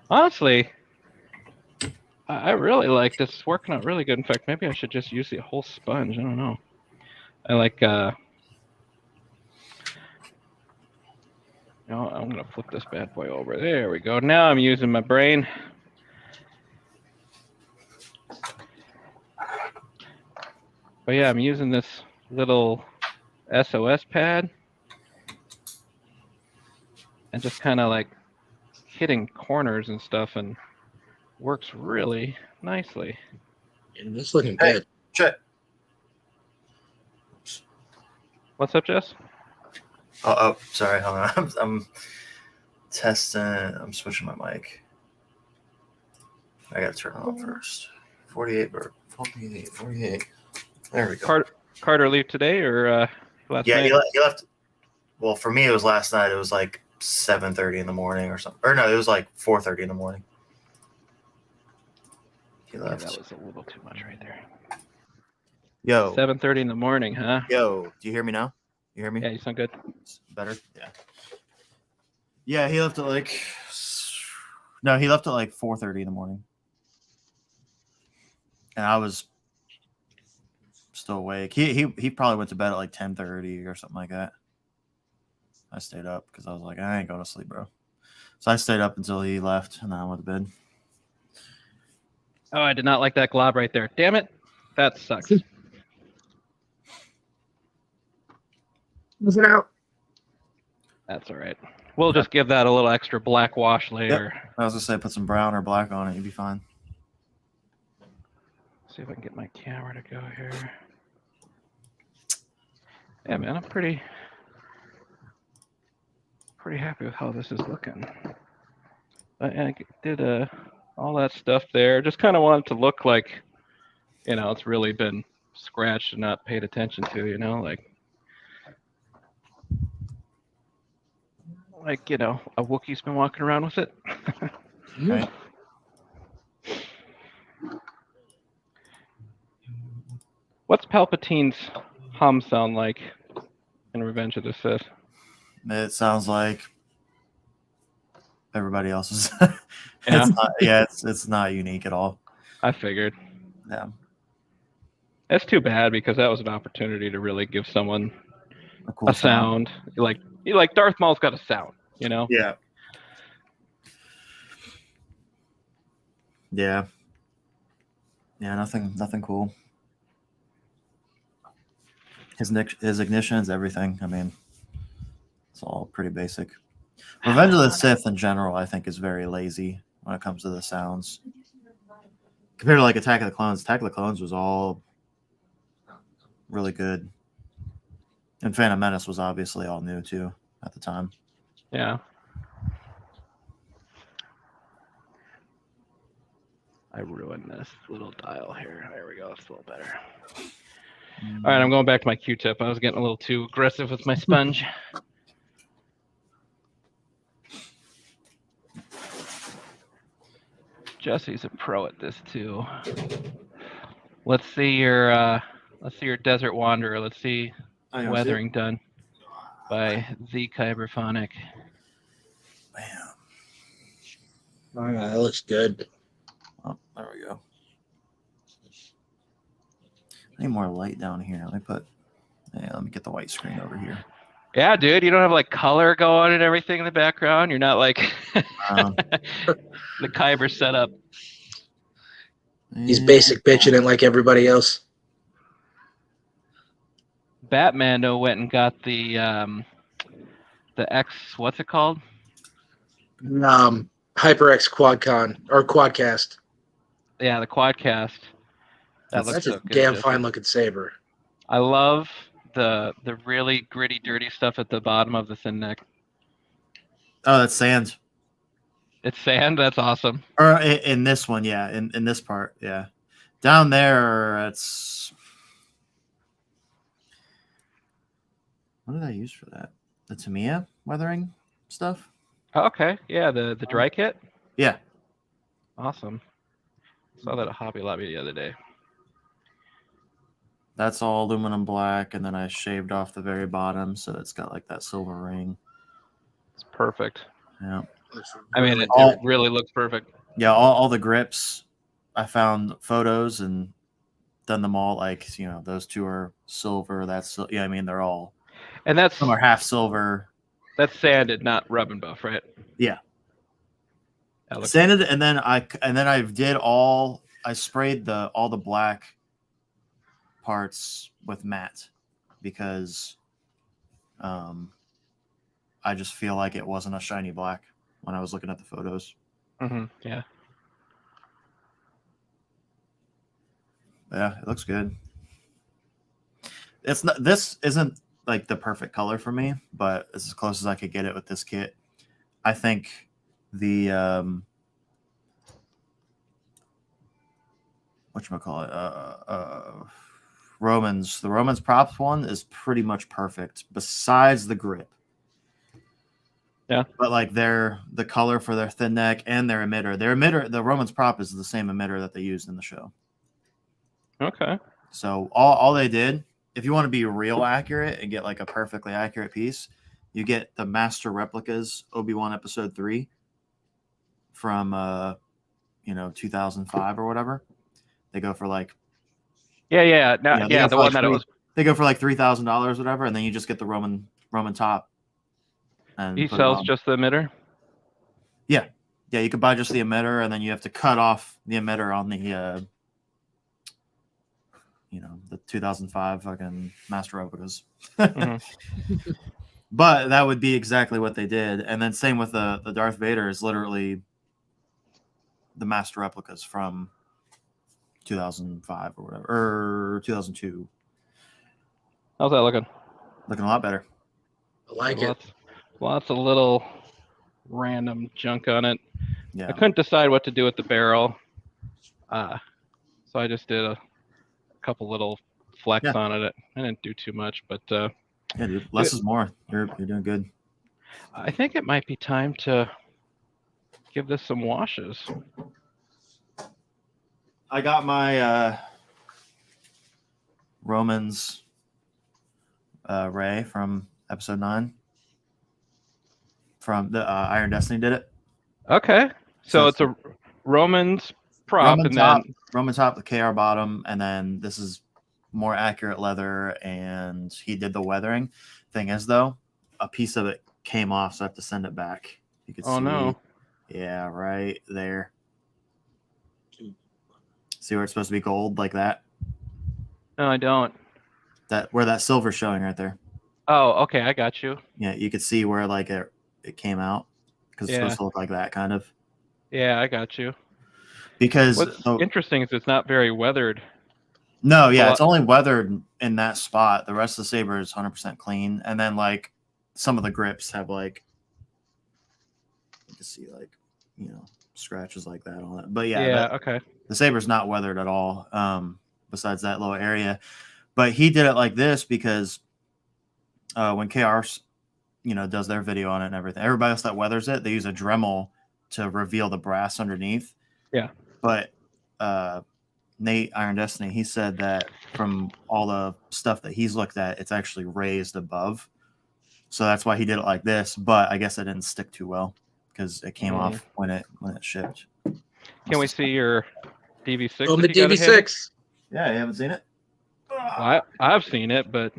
Honestly, I really like this. It's working out really good. In fact, maybe I should just use the whole sponge. I don't know. I like, I'm going to flip this bad boy over. There we go. Now I'm using my brain. But yeah, I'm using this little SOS pad and just kind of like hitting corners and stuff, and works really nicely. And it's looking Hey. good. Check. What's up, Jess? Oh, sorry. Hold on. I'm testing. I'm switching my mic. I got to turn it on first. 48. There we go. Carter leave today or last Yeah, night? he left. Well, for me, it was last night. It was like 7:30 in the morning or something. Or no, it was like 4:30 in the morning. He left. Yeah, that was a little too much right there. Yo. 7:30 in the morning, huh? Yo, do you hear me now? You hear me? Yeah, you sound good. Better? Yeah. Yeah, he left at like. No, he left at like 4:30 in the morning. And I was still awake. He probably went to bed at like 10:30 or something like that. I stayed up because I was like, I ain't going to sleep, bro. So I stayed up until he left, and then I went to bed. Oh, I did not like that glob right there. Damn it. That sucks. Is it out? That's all right. We'll just give that a little extra black wash later. Yep. I was going to say put some brown or black on it. You'd be fine. See if I can get my camera to go here. Yeah, man, I'm pretty happy with how this is looking. I did all that stuff there. Just kind of wanted to look like, it's really been scratched and not paid attention to, like a Wookiee's been walking around with it. Okay. What's Palpatine's hum sound like in Revenge of the Sith? It sounds like everybody else's. Yeah. It's not unique at all. I figured. Yeah. That's too bad because that was an opportunity to really give someone A cool a sound. Like Darth Maul's got a sound, Yeah. Yeah. Yeah, nothing cool. His ignition is everything. I mean, it's all pretty basic. Revenge of the Sith in general, I think, is very lazy when it comes to the sounds. Compared to like Attack of the Clones, Attack of the Clones was all really good. And Phantom Menace was obviously all new too at the time. Yeah. I ruined this little dial here. There we go. It's a little better. All right, I'm going back to my Q-tip. I was getting a little too aggressive with my sponge. Jesse's a pro at this too. Let's see your Desert Wanderer. Let's see weathering done by the Kyberphonic. Bam. All right, that looks good. Oh, there we go. I need more light down here. Let me get the white screen over here. Yeah, dude, you don't have like color going and everything in the background. You're not like the Kyber setup. He's basic bitching it like everybody else. Batman though went and got the X. What's it called? HyperX QuadCon or Quadcast. Yeah, the Quadcast. That's looks a so good, damn Jesse. fine looking saber. I love the really gritty, dirty stuff at the bottom of the thin neck. Oh, that's sand. It's sand. That's awesome. Or in this one, yeah. In this part, yeah. Down there, it's. What did I use for that? The Tamiya weathering stuff? Okay. Yeah, the dry kit. Yeah. Awesome. Saw that at Hobby Lobby the other day. That's all aluminum black, and then I shaved off the very bottom, so it's got like that silver ring. It's perfect. Yeah. I mean, it All- really looks perfect. Yeah, all the grips, I found photos and done them all. Like, those two are silver. Yeah, I mean, they're all, And that's some are half silver. sanded, not rub and buff, right? Yeah. That looks Sanded, and then I sprayed all the black parts with matte because I just feel like it wasn't a shiny black when I was looking at the photos. Yeah. Yeah, it looks good. This isn't like the perfect color for me, but it's as close as I could get it with this kit. I think the whatchamacallit, the Romans props one is pretty much perfect besides the grip. Yeah. But like the color for their thin neck and their emitter, the Romans prop is the same emitter that they used in the show. Okay. So all they did, if you want to be real accurate and get like a perfectly accurate piece, you get the Master Replicas Obi-Wan Episode 3 from 2005 or whatever. They go for like Yeah. the The one that it was. They go for like $3,000 whatever, and then you just get the Roman top. And He sells just the emitter. Yeah, you could buy just the emitter, and then you have to cut off the emitter on the the 2005 fucking Master Replicas. But that would be exactly what they did. And then same with the Darth Vader is literally the Master Replicas from 2005 or whatever, or 2002. How's that looking? Looking a lot better. I like it. Lots of little random junk on it. Yeah. I couldn't decide what to do with the barrel. So I just did a couple little flecks on it. I didn't do too much, but yeah, dude, less is more. You're doing good. I think it might be time to give this some washes. I got my Romans Ray from episode 9 from the Iron Destiny did it. Okay, so it's a Romans prop, Roman and top, then Roman top, the KR bottom, and then this is more accurate leather, and he did the weathering. Thing is, though, a piece of it came off, so I have to send it back. You can see. No. Yeah, right there. See where it's supposed to be gold, like that? No, I don't. Where that silver's showing right there. Oh, okay, I got you. Yeah, you could see where like it came out because it's supposed to look like that, kind of. Yeah, I got you. Because what's interesting is it's not very weathered. No, yeah, it's only weathered in that spot. The rest of the saber is 100% clean, and then like some of the grips have like you can see like scratches like that on it. But yeah, okay. The saber's not weathered at all. Besides that little area, but he did it like this because when KR does their video on it and everything, everybody else that weathers it, they use a Dremel to reveal the brass underneath. Yeah, but Nate Iron Destiny, he said that from all the stuff that he's looked at, it's actually raised above. So that's why he did it like this. But I guess it didn't stick too well because it came off when it shipped. Can we see your DV6? On the DV6. Yeah, you haven't seen it? Well, I've seen it, but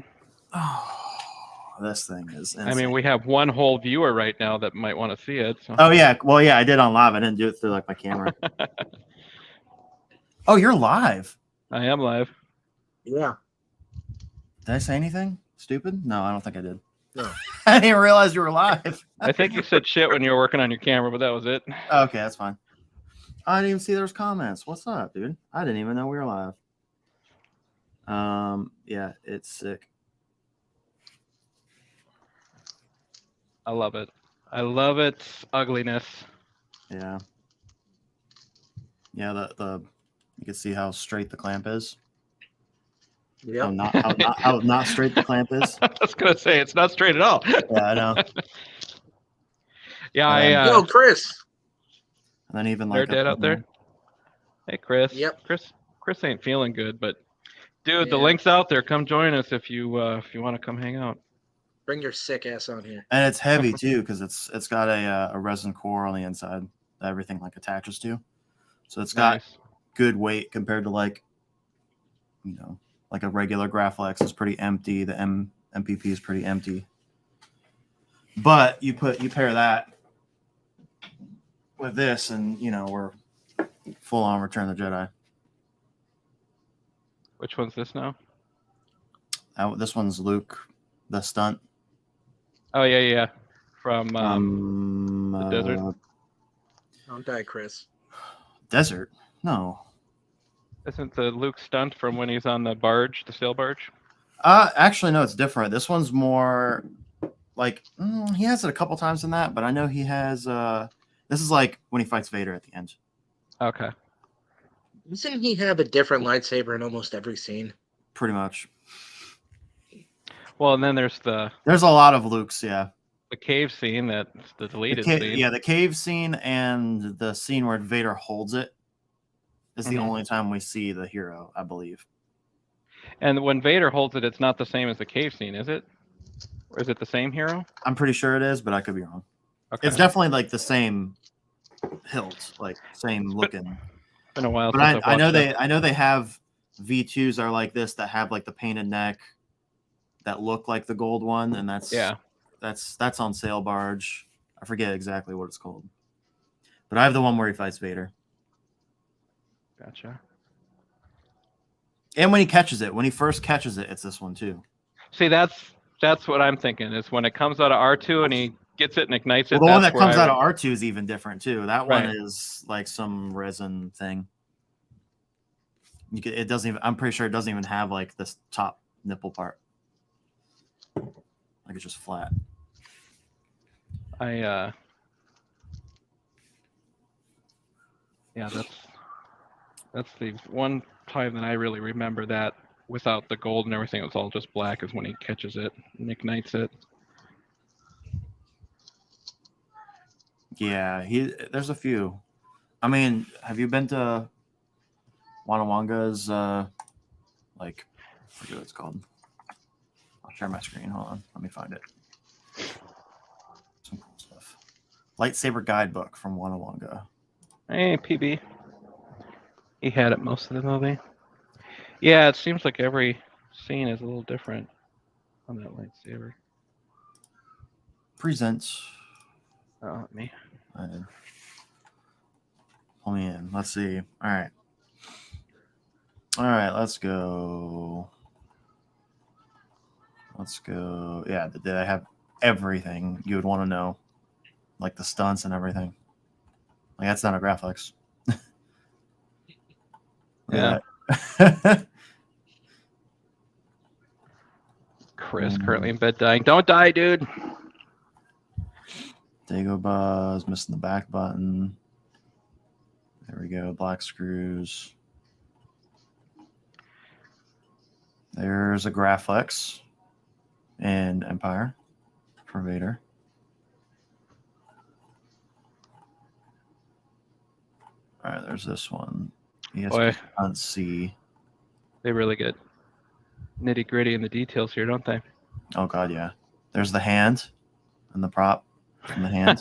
this thing is insane. I mean, we have one whole viewer right now that might want to see it. So. Oh, yeah. Well, yeah, I did on live. I didn't do it through like my camera. Oh, you're live. I am live. Yeah. Did I say anything stupid? No, I don't think I did. No. I didn't realize you were live. I think you said shit when you were working on your camera, but that was it. Okay, that's fine. I didn't even see there's comments. What's up, dude? I didn't even know we were live. Yeah, it's sick. I love it. I love its ugliness. Yeah. Yeah, the you can see how straight the clamp is. Yeah. How not straight the clamp is. I was gonna say it's not straight at all. Yeah, I know. Yeah, Yo, Chris. And then even they're like dead out there. Hey, Chris. Yep. Chris ain't feeling good, but Dude, the Yeah. link's out there. Come join us if you want to come hang out. Bring your sick ass on here. And it's heavy too because it's got a resin core on the inside that everything like attaches to. So it's got Nice. good weight compared to like a regular Graflex is pretty empty. The MPP is pretty empty. But you pair that with this, and we're full on Return of the Jedi. Which one's this now? This one's Luke, the stunt. Oh yeah. From the desert. Don't die, Chris. Desert? No. Isn't the Luke stunt from when he's on the barge, the sail barge? Actually, no, it's different. This one's more like he has it a couple times in that, but I know he has. This is like when he fights Vader at the end. Okay. Doesn't he have a different lightsaber in almost every scene? Pretty much. Well, and then there's There's a lot of Lukes, yeah. the cave scene that's the deleted scene. Yeah, the cave scene and the scene where Vader holds it is the Mhm. only time we see the hero, I believe. And when Vader holds it, it's not the same as the cave scene, is it? Or is it the same hero? I'm pretty sure it is, but I could be wrong. Okay. It's definitely like the same hilt, like same looking. Been a while. But since I know watched they have V2s are like this that have like the painted neck that look like the gold one, and that's on Sail Barge. I forget exactly what it's called, but I have the one where he fights Vader. Gotcha. And when he catches it, when he first catches it, it's this one too. See, that's what I'm thinking. Is when it comes out of R2 and he gets it and ignites it. Well, the one that that's where comes out of R2 is even different too. That one Right. is like some resin thing. It doesn't even. I'm pretty sure it doesn't even have like this top nipple part. Like it's just flat. Yeah, that's the one time that I really remember that without the gold and everything. It was all just black. Is when he catches it and ignites it. Yeah, there's a few. I mean, have you been to Wanawanga's like I forget what it's called? I'll share my screen. Hold on. Let me find it. Some cool stuff. Lightsaber guidebook from Wanawanga. Hey, PB. He had it most of the movie. Yeah, it seems like every scene is a little different on that lightsaber. Presents. Oh, not me. Pull me in. Let's see. All right. Let's go. Yeah, did I have everything you would want to know? Like the stunts and everything. Like that's not a Graflex. Yeah. Yeah. Chris currently in bed dying. Don't die, dude. Dagobah missing the back button. There we go. Black screws. There's a Graflex and Empire for Vader. All right, there's this one. Boy. Stunt C. They really get nitty gritty in the details here, don't they? Oh god, yeah. There's the hand and the prop from the hand.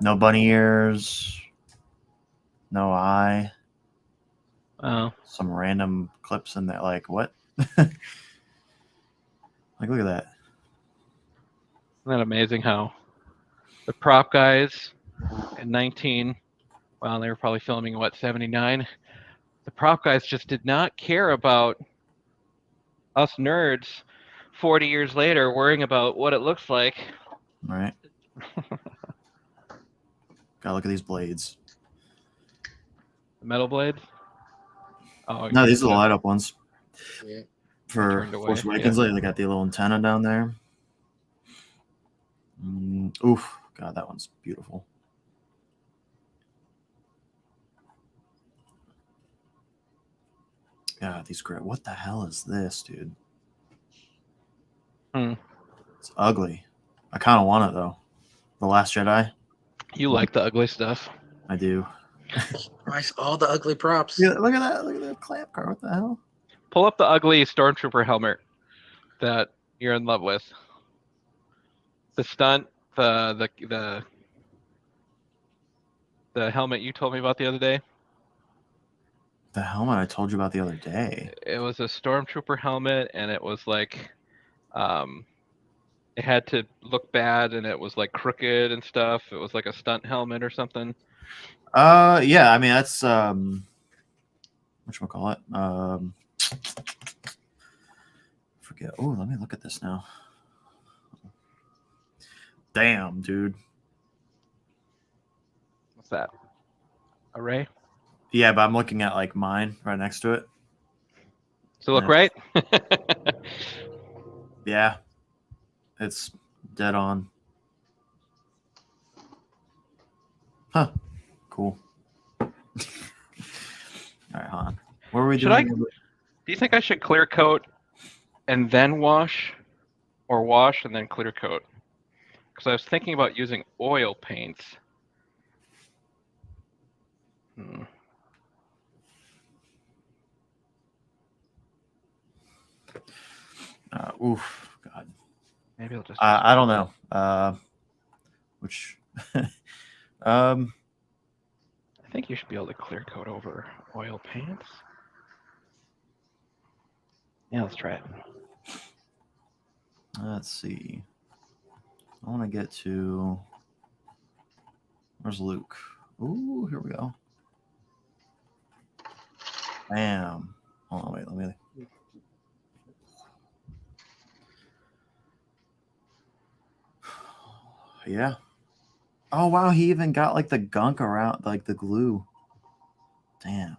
No bunny ears. No eye. Oh, Some random clips in there. Like what? Like look at that. isn't that amazing how the prop guys in well, they were probably filming what, 79? The prop guys just did not care about us nerds 40 years later worrying about what it looks like. All right. Gotta look at these blades. The metal blades? Oh, No, these are the light up ones. Yeah. For Turned away, Force Awakens, they got the little antenna down there. Oof. God, that one's beautiful. Yeah, these great. What the hell is this, dude? It's ugly. I kind of want it though. The Last Jedi. You like the ugly stuff. I do. Nice, all the ugly props. Yeah, look at that. Look at that clamp car. What the hell? Pull up the ugly stormtrooper helmet that you're in love with. The stunt, the helmet you told me about the other day. The helmet I told you about the other day. It was a stormtrooper helmet, and it was like, it had to look bad, and it was like crooked and stuff. It was like a stunt helmet or something. Yeah. I mean, that's whatchamacallit? Forget. Oh, let me look at this now. Damn, dude. What's that? Array? Yeah, but I'm looking at like mine right next to it. Does it look Yeah. right? Yeah, it's dead on. Huh. Cool. All right, hold on. What were we Should doing? I- Do you think I should clear coat and then wash, or wash and then clear coat? Because I was thinking about using oil paints. Oof, God. Maybe I'll just. I don't know. Which, I think you should be able to clear coat over oil paints. Yeah, let's try it. let's see. I want to get to. Where's Luke? Ooh, here we go. Bam. Hold on, wait. Let me. Yeah. Oh wow, he even got like the gunk around, like the glue. Damn.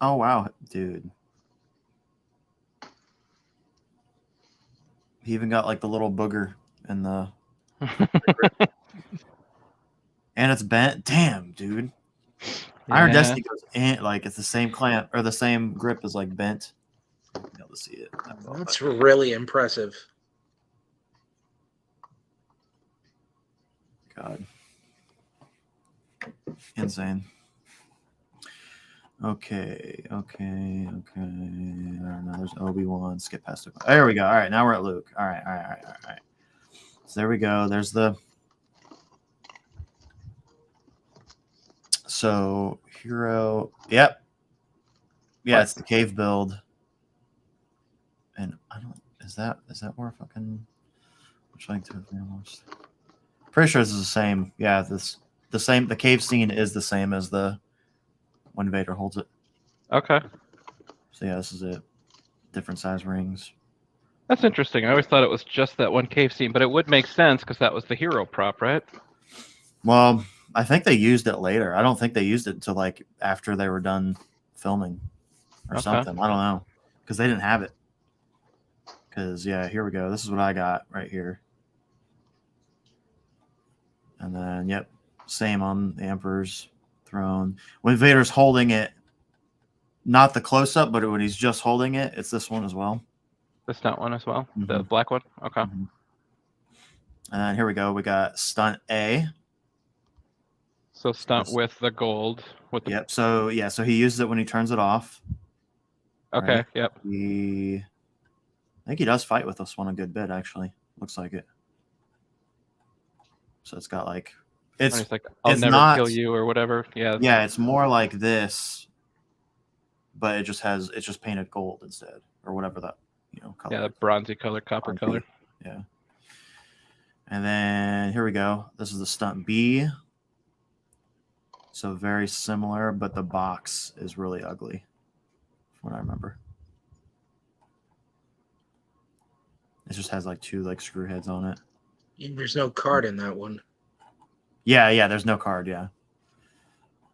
Oh wow, dude. He even got like the little booger in the, and it's bent. Damn, dude. Iron Yeah. Destiny goes in like it's the same clamp or the same grip is like bent. You'll be able to see it. That's really impressive. God. Insane. Okay. Now there's Obi-Wan. Skip past it. There we go. All right, now we're at Luke. All right. So there we go. There's the. So hero. Yep. Yeah, it's the cave build. And I don't. Is that where fucking? Which link to it? Pretty sure this is the same. Yeah, the same. The cave scene is the same as the when Vader holds it. Okay. So yeah, this is it. Different size rings. That's interesting. I always thought it was just that one cave scene, but it would make sense because that was the hero prop, right? Well, I think they used it later. I don't think they used it until like after they were done filming or something. I don't know because they didn't have it. Because yeah, here we go. This is what I got right here. And then yep, same on the Emperor's throne. When Vader's holding it, not the close up, but when he's just holding it, it's this one as well. The stunt one as well? Mhm. The black one? Okay. Mm-hmm. And then here we go. We got stunt A. So stunt with the gold. With the... Yep. So yeah, so he uses it when he turns it off. Okay. Right? Yep. I think he does fight with this one a good bit, actually. Looks like it. So it's got like It's like I'll it's never not, kill you or whatever. Yeah. Yeah, it's more like this, but it's just painted gold instead, or whatever that color. Yeah, the bronzy color, copper color. Yeah. And then here we go. This is the stunt B. So very similar, but the box is really ugly, from what I remember. It just has like two like screw heads on it. There's no card in that one. Yeah, there's no card, yeah.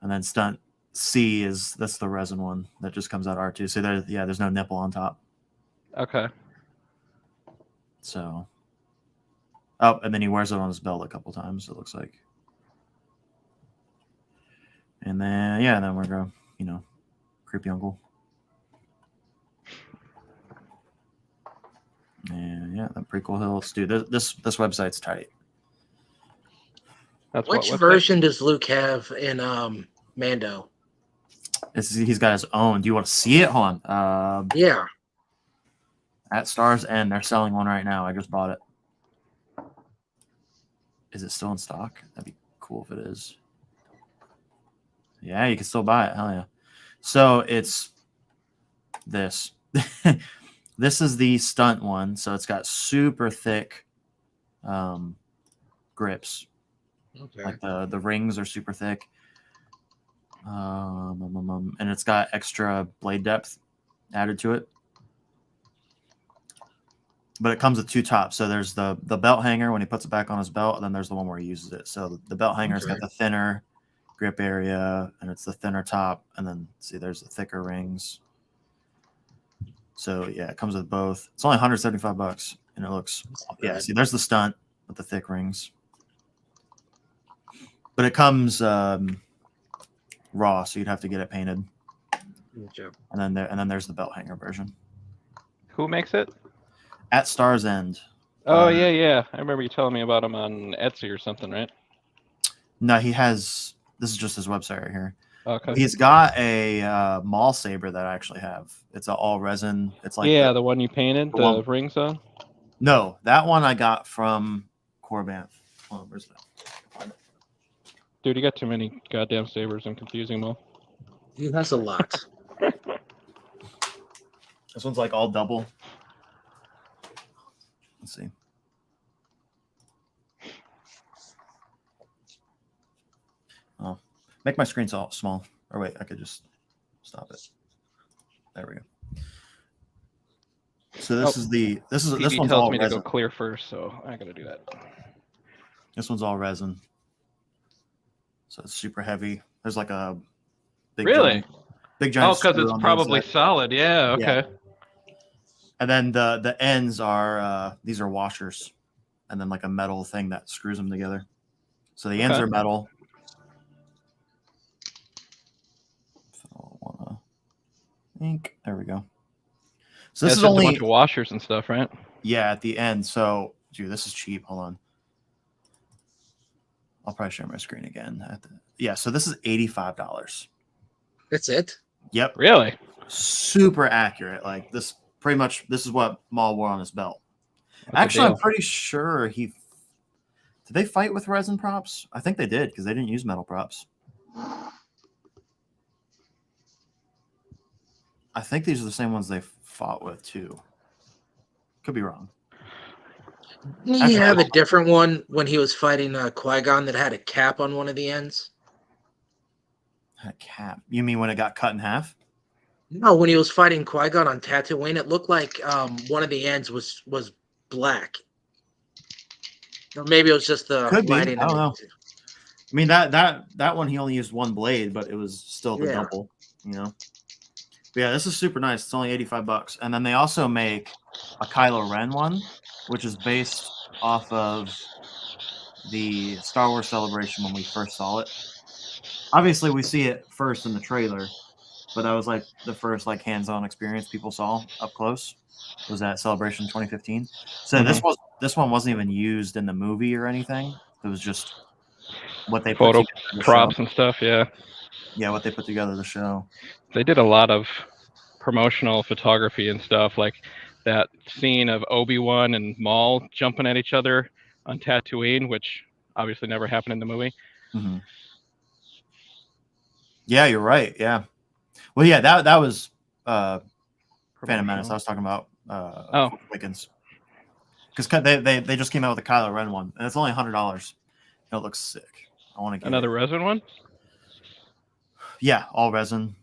And then stunt C that's the resin one that just comes out R2. So there's no nipple on top. Okay. So and then he wears it on his belt a couple times, it looks like. And then then we're going, creepy uncle. And the prequel hills. Dude, this website's tight. That's Which what's version does Luke have in Mando? He's got his own. Do you want to see it? Hold on. Yeah. At Stars End, they're selling one right now. I just bought it. Is it still in stock? That'd be cool if it is. Yeah, you can still buy it. Hell yeah. So it's this. This is the stunt one. So it's got super thick grips. Okay. Like the rings are super thick. And it's got extra blade depth added to it. But it comes with two tops. So there's the belt hanger when he puts it back on his belt, and then there's the one where he uses it. So the belt hanger's got the thinner grip area, and it's the thinner top. And then see, there's the thicker rings. So yeah, it comes with both. It's only $175, and it looks See, there's the stunt with the thick rings. But it comes raw, so you'd have to get it painted. Okay. And then there's the belt hanger version. Who makes it? At Stars End. Oh yeah. I remember you telling me about him on Etsy or something, right? No, he has. This is just his website right here. Okay. He's got a mall saber that I actually have. It's all resin. It's like the one you painted the rings on. No, that one I got from Corban. Hold on, where's that? Dude, you got too many goddamn sabers. I'm confusing them all. That's a lot. This one's like all double. Let's see. Oh, make my screen small. Or wait, I could just stop it. There we go. So this this one's tells all me resin. to go clear first, so I gotta do that. This one's all resin. So it's super heavy. There's like a big giant. Oh, because it's probably solid. Yeah. Okay. Yeah. And then the ends are these are washers, and then like a metal thing that screws them together. So the ends are metal. Ink. There we go. So this is only a bunch of washers and stuff, right? Yeah, at the end. So, dude, this is cheap. Hold on. I'll probably share my screen again. So this is $85. That's it? Yep. Really? Super accurate. Like this, pretty much. This is what Maul wore on his belt. Actually, I'm pretty sure did they fight with resin props? I think they did because they didn't use metal props. I think these are the same ones they fought with too. Could be wrong. Didn't he have a different one when he was fighting Qui-Gon that had a cap on one of the ends? A cap? You mean when it got cut in half? No, when he was fighting Qui-Gon on Tatooine, it looked like one of the ends was black. Or maybe it was just the lighting. I don't know. I mean that one he only used one blade, but it was still the double, you know. But yeah, this is super nice. It's only $85, and then they also make a Kylo Ren one, which is based off of the Star Wars Celebration when we first saw it. Obviously, we see it first in the trailer, but that was like the first like hands-on experience people saw up close. Was at Celebration 2015. So this one wasn't even used in the movie or anything. It was just what they photo props and stuff. Yeah. Yeah, what they put together the show. They did a lot of promotional photography and stuff, like that scene of Obi-Wan and Maul jumping at each other on Tatooine, which obviously never happened in the movie. Mm-hmm. Yeah, you're right. Yeah. Well, yeah, that was Phantom Menace. I was talking about Awakens. Because they just came out with a Kylo Ren one, and it's only $100. It looks sick. I want to get another resin one. Yeah, all resin.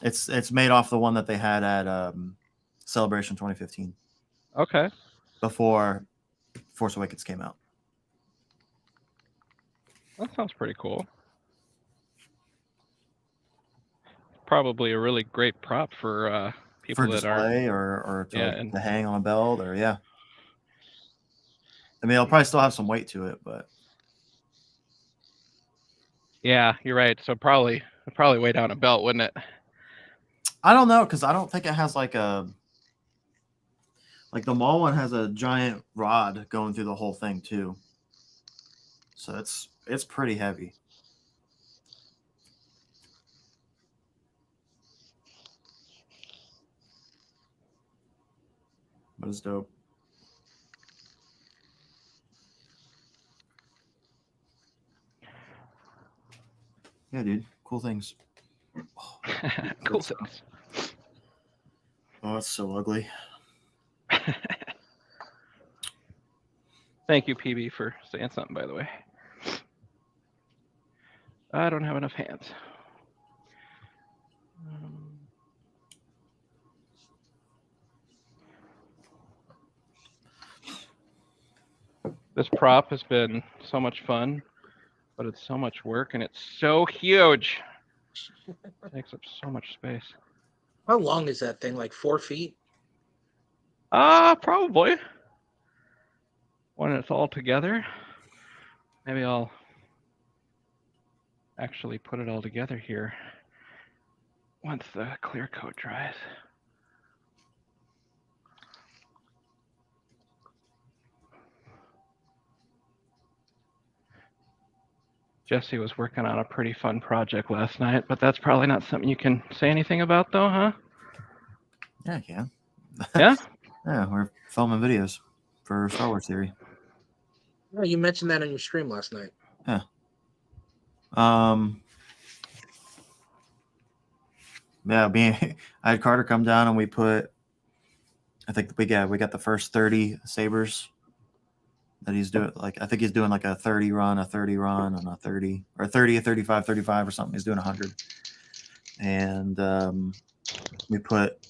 It's made off the one that they had at Celebration 2015. Okay. Before Force Awakens came out. That sounds pretty cool. Probably a really great prop for people for that display or to hang on a belt or I mean, it'll probably still have some weight to it, but yeah, you're right. So probably weigh down a belt, wouldn't it? I don't know, because I don't think it has like the Maul one has a giant rod going through the whole thing too. So it's It's pretty heavy. But it's dope. Yeah, dude. Cool things. Oh, Cool things. oh, it's so ugly. Thank you, PB, for saying something, by the way. I don't have enough hands. This prop has been so much fun, but it's so much work and it's so huge. It takes up so much space. How long is that thing? Like 4 feet? Probably. When it's all together. Maybe I'll actually put it all together here once the clear coat dries. Jesse was working on a pretty fun project last night, but that's probably not something you can say anything about, though, huh? Yeah, I can. Yeah? Yeah, we're filming videos for Star Wars Theory. Yeah, you mentioned that on your stream last night. Yeah. Yeah, I had Carter come down and we put. I think we got the first 30 sabers that he's doing. Like I think he's doing like a 30 run, a 30 run, and a 30 or 30, a 35, 35 or something. He's doing 100, and we put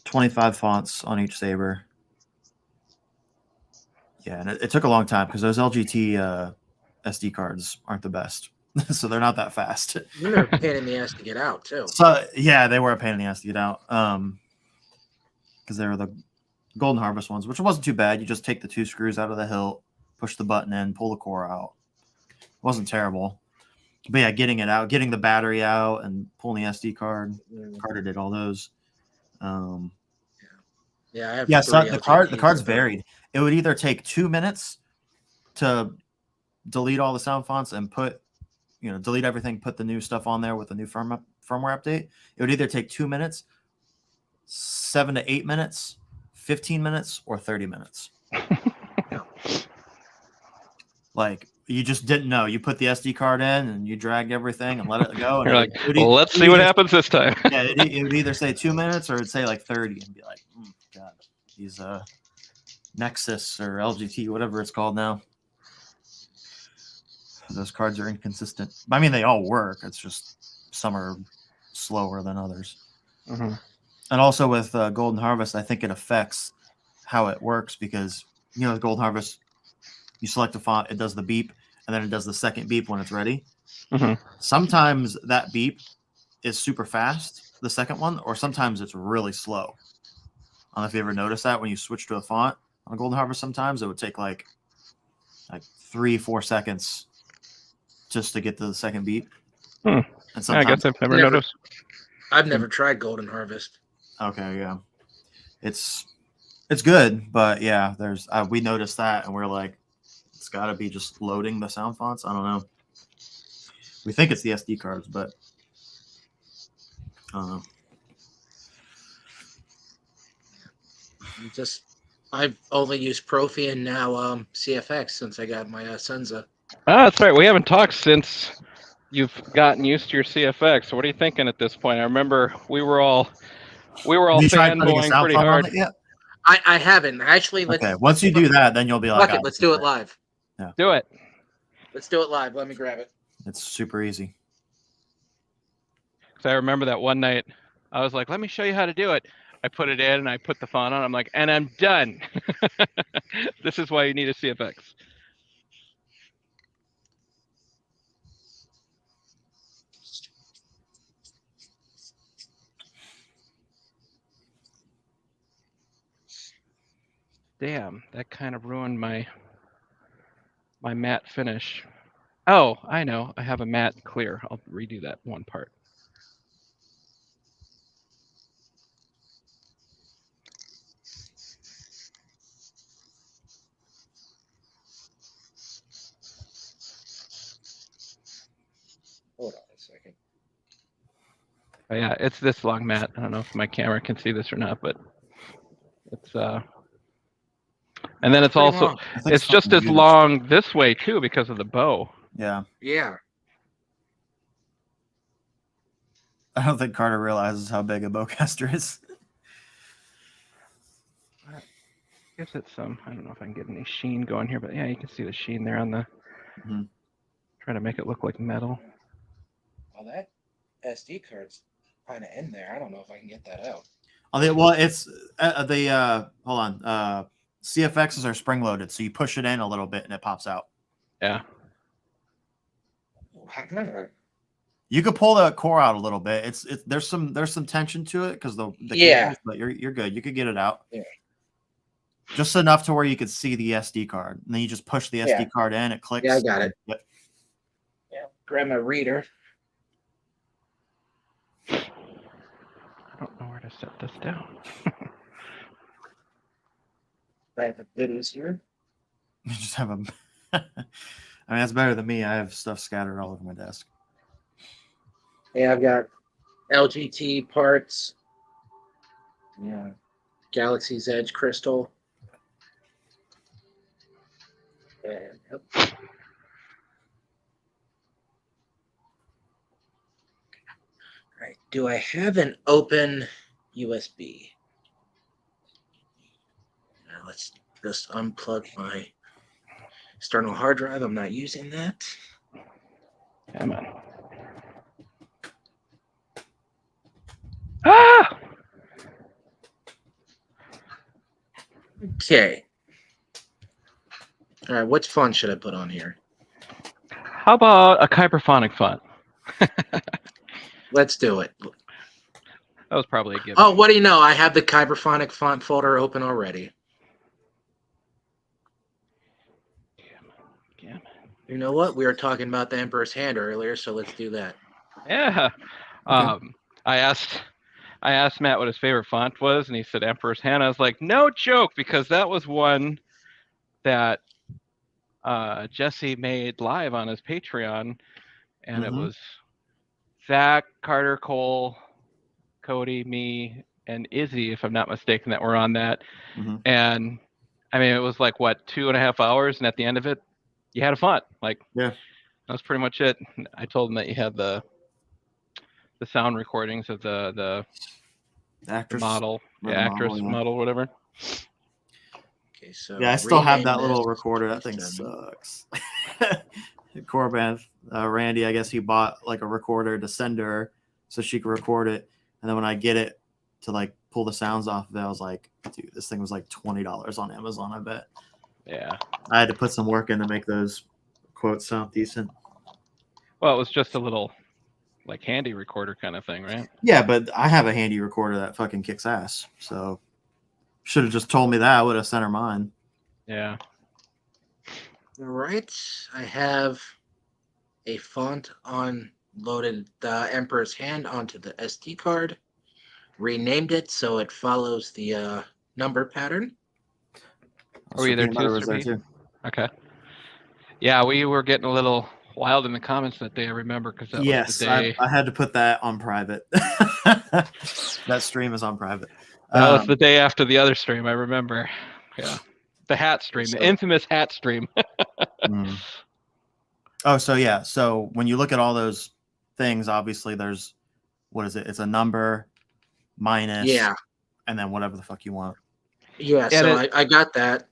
25 fonts on each saber. Yeah, and it took a long time because those LGT SD cards aren't the best, so they're not that fast. They're a pain in the ass to get out too. So yeah, they were a pain in the ass to get out. Because they were the Golden Harvest ones, which wasn't too bad. You just take the 2 screws out of the hilt, push the button in, pull the core out. It wasn't terrible. But yeah, getting it out, getting the battery out, and pulling the SD card. Carter did all those. Yeah, I have Yeah, so three the LGTs. cards varied. It would either take 2 minutes to delete all the sound fonts and delete everything, put the new stuff on there with the new firmware update. It would either take 2 minutes, 7 to 8 minutes, 15 minutes, or 30 minutes. Like you just didn't know. You put the SD card in and you dragged everything and let it go. And You're like, well, let's see what happens this time. Yeah, it would either say 2 minutes or it'd say like 30 and be like, God, these Nexus or LGT, whatever it's called now. Those cards are inconsistent. I mean, they all work. It's just some are slower than others. Mm-hmm. And also with Golden Harvest, I think it affects how it works because, with Golden Harvest, you select a font, it does the beep, and then it does the second beep when it's ready. Mm-hmm. Sometimes that beep is super fast, the second one, or sometimes it's really slow. I don't know if you ever noticed that when you switch to a font on Golden Harvest, sometimes it would take like 3-4 seconds just to get to the second beep. And I guess I've never noticed. I've never tried Golden Harvest. Okay, yeah. It's good, but yeah, we noticed that and we're like, it's got to be just loading the sound fonts. I don't know. We think it's the SD cards, but I don't know. I've only used Profi and now CFX since I got my Senza. That's right. We haven't talked since you've gotten used to your CFX. So what are you thinking at this point? I remember we were all fanboying pretty hard. Yeah. I haven't actually. Once you do that, then you'll be like, let's do it live. Yeah. Do it. Let's do it live. Let me grab it. It's super easy. Because I remember that one night, I was like, let me show you how to do it. I put it in and I put the font on. I'm like, and I'm done. This is why you need a CFX. Damn, that kind of ruined my matte finish. Oh, I know. I have a matte clear. I'll redo that one part. Hold on a second. But yeah, it's this long, Matt. I don't know if my camera can see this or not, but it's and then it's Pretty also long. I think it's just something as muted. long this way too because of the bow. Yeah. Yeah. I don't think Carter realizes how big a bowcaster is. Gives it some. I don't know if I can get any sheen going here, but yeah, you can see the sheen there on the. Mhm. Trying to make it look like metal. Well, that SD card's kind of in there. I don't know if I can get that out. Well, it's hold on. CFXs are spring loaded, so you push it in a little bit and it pops out. Yeah. You could pull the core out a little bit. There's some tension to it because the Yeah. cables, but you're good. You could get it out. Yeah. Just enough to where you could see the SD card, and then you just push the SD card in. It clicks. Yeah, I got it. Yep. Yeah. Grab my reader. I don't know where to set this down. I have the videos here. You just have a. I mean, that's better than me. I have stuff scattered all over my desk. Yeah, I've got LGT parts. Yeah. Galaxy's Edge crystal. And yep. All right. Do I have an open USB? Now let's just unplug my external hard drive. I'm not using that. Come on. Ah! Okay. All right. What font should I put on here? How about a Kyberphonic font? Let's do it. That was probably a given. Oh, what do you know? I have the Kyberphonic font folder open already. Yeah. You know what? We were talking about the Emperor's Hand earlier, so let's do that. Yeah. Okay. I asked Matt what his favorite font was, and he said Emperor's Hand. I was like, no joke, because that was one that Jesse made live on his Patreon, and it was Zach, Carter, Cole, Cody, me, and Izzy, if I'm not mistaken, that were on that. Mm-hmm. And I mean, it was like what, 2.5 hours, and at the end of it, you had a font. Like, yeah, that was pretty much it. I told him that you had the sound recordings of the actress model, or the actress model, yeah. model, whatever. Okay, so Yeah, I still have that rename little this recorder. That thing 27. sucks. Corbin, Randy, I guess he bought like a recorder to send her so she could record it. And then when I get it to like pull the sounds off of it, I was like, dude, this thing was like $20 on Amazon, I bet. Yeah. I had to put some work in to make those quotes sound decent. Well, it was just a little like handy recorder kind of thing, right? Yeah, but I have a handy recorder that fucking kicks ass. So should have just told me that. I would have sent her mine. Yeah. All right, I have a font loaded the Emperor's Hand onto the SD card. Renamed it so it follows the number pattern. Were you there too, Was there Sir too. Okay. Yeah, we were getting a little wild in the comments that day, I remember, because that was the day. I had to put that on private. That stream is on private. That was the day after the other stream, I remember. Yeah. The hat stream, So- the infamous hat stream. Oh, so yeah. So when you look at all those things, obviously there's, what is it? It's a number minus, Yeah, and then whatever the fuck you want. yeah. And So I got that,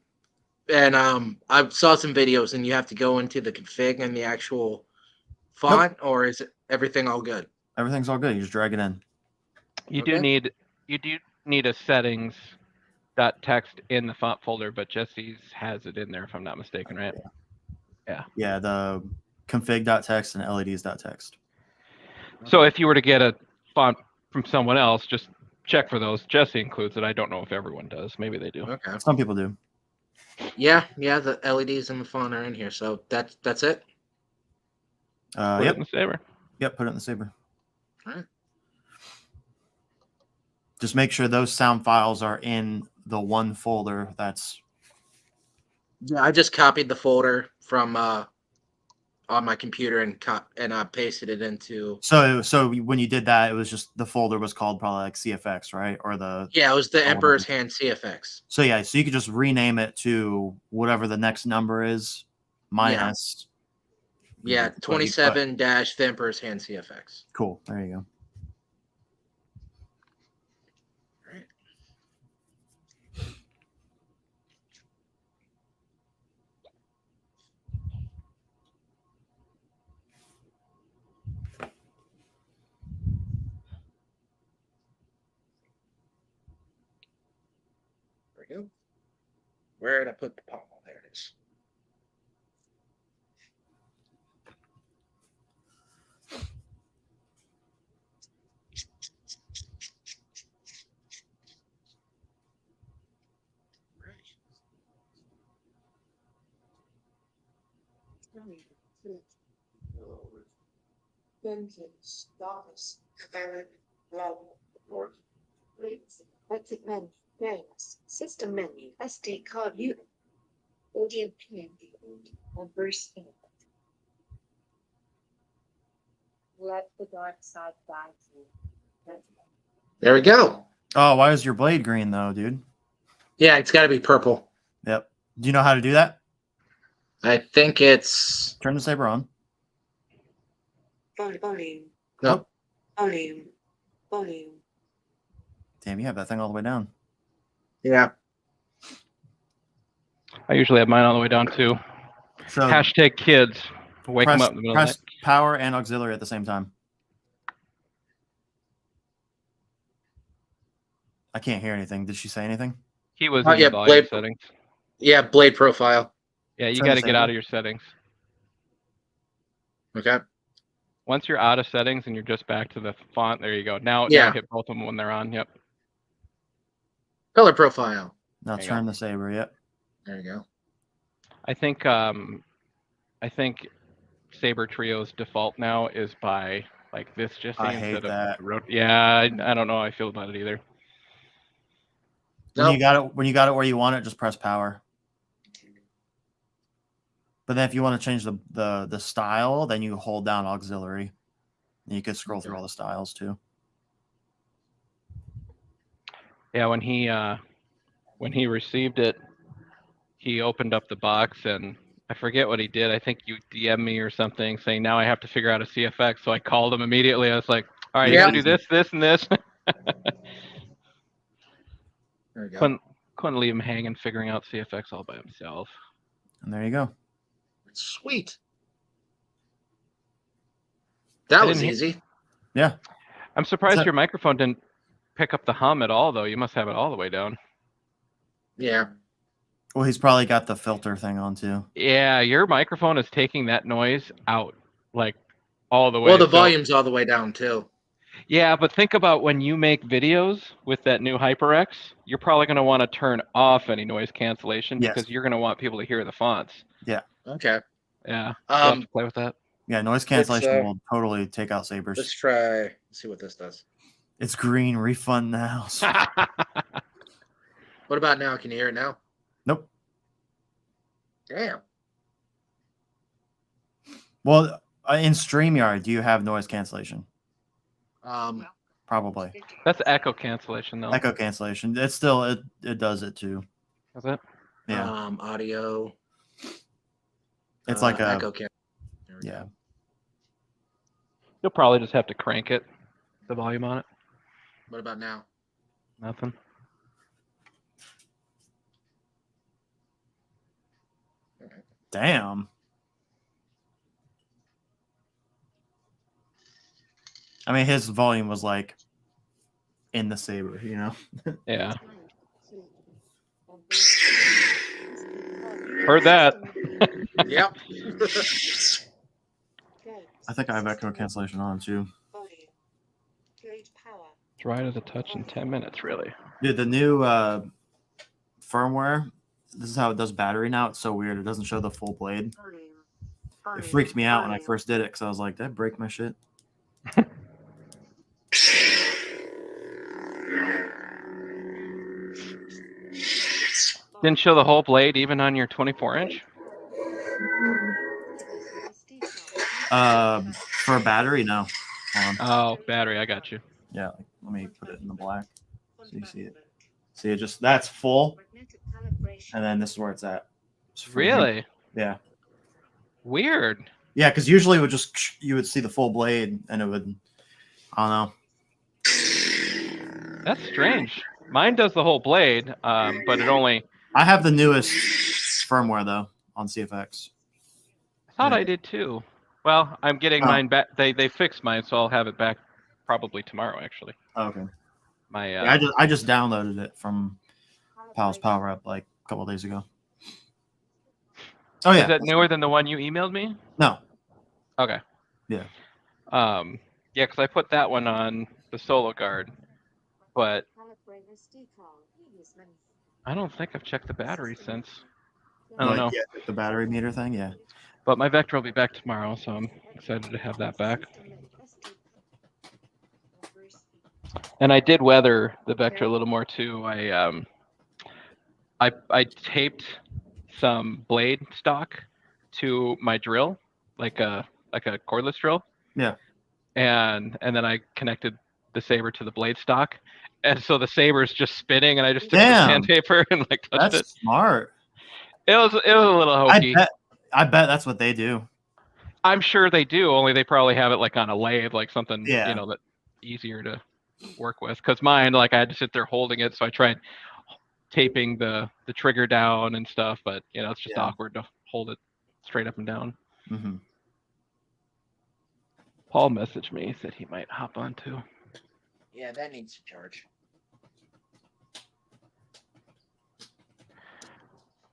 and I saw some videos, and you have to go into the config and the actual font, or is it everything all good? Everything's all good. You just drag it in. You Okay. do need a settings.txt in the font folder, but Jesse's has it in there if I'm not mistaken, right? Yeah, the config.txt and leds.txt. So if you were to get a font from someone else, just check for those. Jesse includes it. I don't know if everyone does. Maybe they do. Okay. Some people do. Yeah. The LEDs and the font are in here, so that's it. Put it Yep. in the saver. Yep. Put it in the saver. All right. Just make sure those sound files are in the one folder. That's Yeah, I just copied the folder from on my computer and pasted it into. So when you did that, it was just the folder was called probably like CFX, right? Or the Yeah, it was the Oh, Emperor's whatever. Hand CFX. So yeah, so you could just rename it to whatever the next number is minus. Yeah, But 27 dash the Emperor's Hand CFX. cool. There you go. Right. There we go. Where did I put the pommel? There it is. Exit menu, names, system menu, SD card unit, audio pin, and Bruce in. Let the dark side guide you. There we go. Oh, why is your blade green though, dude? Yeah, it's got to be purple. Yep. Do you know how to do that? I think it's. Turn the saber on. Volume, No. volume. Damn, you have that thing all the way down. Yeah. I usually have mine all the way down too. So Hashtag kids. Wake them press, up in the middle of the press night. power and auxiliary at the same time. I can't hear anything. Did she say anything? He was Oh, in yeah, the volume blade- settings. Yeah, blade profile. Yeah, you Turn got the to get out saber. of your settings. Okay. Once you're out of settings and you're just back to the font, there you go. Now Yeah. hit both of them when they're on. Yep. Color profile. Now There you turn the saber. Yep. There you go. I think Saber Trio's default now is by like this Jesse I hate instead of that. Yeah, I don't know how I feel about it either. When Nope. you got it where you want it, just press power. But then if you want to change the style, then you hold down auxiliary. And you could scroll through all the styles too. Yeah, when he received it, he opened up the box and I forget what he did. I think you DM me or something saying now I have to figure out a CFX. So I called him immediately. I was like, all right, you Yeah. got to do this, this, and this. There you go. Couldn't leave him hanging figuring out CFX all by himself. And there you go. Sweet. That I was didn't easy. Yeah. I'm surprised So- your microphone didn't pick up the hum at all, though. You must have it all the way down. Yeah. Well, he's probably got the filter thing on too. Yeah, your microphone is taking that noise out, like, all the way. Well, the So- volume's all the way down too. Yeah, but think about when you make videos with that new HyperX, you're probably going to want to turn off any noise cancellation Yes. because you're going to want people to hear the fonts. Okay. Yeah, you'll have to play with that. Yeah, noise cancellation will totally take out sabers. Let's try. Let's see what this does. It's green. Refund now. What about now? Can you hear it now? Nope. Damn. Well, in StreamYard, do you have noise cancellation? Probably. That's echo cancellation, though. Echo cancellation. It's still it does it too. Is it? Yeah. Audio. It's like a echo cam. There we yeah. go. You'll probably just have to crank it, the volume on it. What about now? Nothing. Damn. I mean, his volume was like in the saber, you know. Yeah. Heard that. Yep. I think I have echo cancellation on too. Dry to the touch in 10 minutes, really. Dude, the new firmware, this is how it does battery now. It's so weird. It doesn't show the full blade. It freaked me out when I first did it because I was like, did I break my shit? Didn't show the whole blade even on your 24-inch? For a battery, no. Hold on. Oh, battery. I got you. Yeah, let me put it in the black so you see it. See it just that's full, Magnetic calibration. and then this is where it's at. It's for- Really Yeah. weird. Yeah, because usually it would just you would see the full blade, and it would. I don't know. That's strange. Mine does the whole blade, but it only. I have the newest firmware though on CFX. I thought Yeah. I did too. Well, I'm getting Oh. mine back. They fixed mine, so I'll have it back probably tomorrow. Actually, Okay. my Yeah, I just downloaded it from Pal's Power Up like a couple days ago. Oh yeah. is it newer than the one you emailed me? No. Okay. Yeah. Yeah, because I put that one on the Solo Guard, but Calibrate SD card. Previous menu. I don't think I've checked the battery since. I don't Like, know. yeah, the battery meter thing. Yeah. But my Vector will be back tomorrow, so I'm excited to have that back. And I did weather the Vector a little more too. I taped some blade stock to my drill, like a cordless drill. Yeah. And then I connected the saber to the blade stock, and so the saber is just spinning, and I just took the Damn. sandpaper and like touched That's it. smart. It was a little hokey. I bet that's what they do. I'm sure they do, only they probably have it like on a lathe, like something Yeah. that easier to work with. Because mine, like I had to sit there holding it, so I tried taping the trigger down and stuff, but it's just awkward to hold it straight up and down. Mm-hmm. Paul messaged me, said he might hop on too. Yeah, that needs to charge.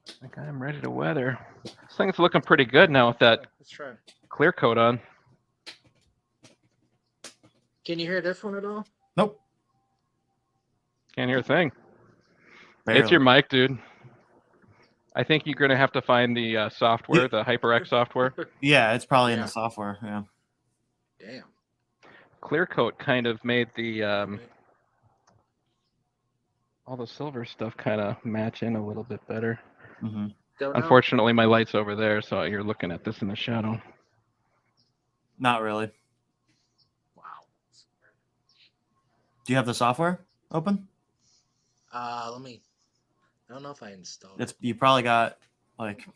I think I'm ready to weather. This thing's looking pretty good now with that Let's try. clear coat on. Can you hear this one at all? Nope. Can't hear a thing. Barely. It's your mic, dude. I think you're going to have to find the software, the HyperX software. Yeah, it's probably in Yeah. the software. Yeah. Damn. Clear coat kind of made the all the silver stuff kind of match in a little bit better. Mm-hmm. Don't know. Unfortunately, my light's over there, so you're looking at this in the shadow. Not really. Wow. Do you have the software open? Let me. I don't know if I installed it. You probably got like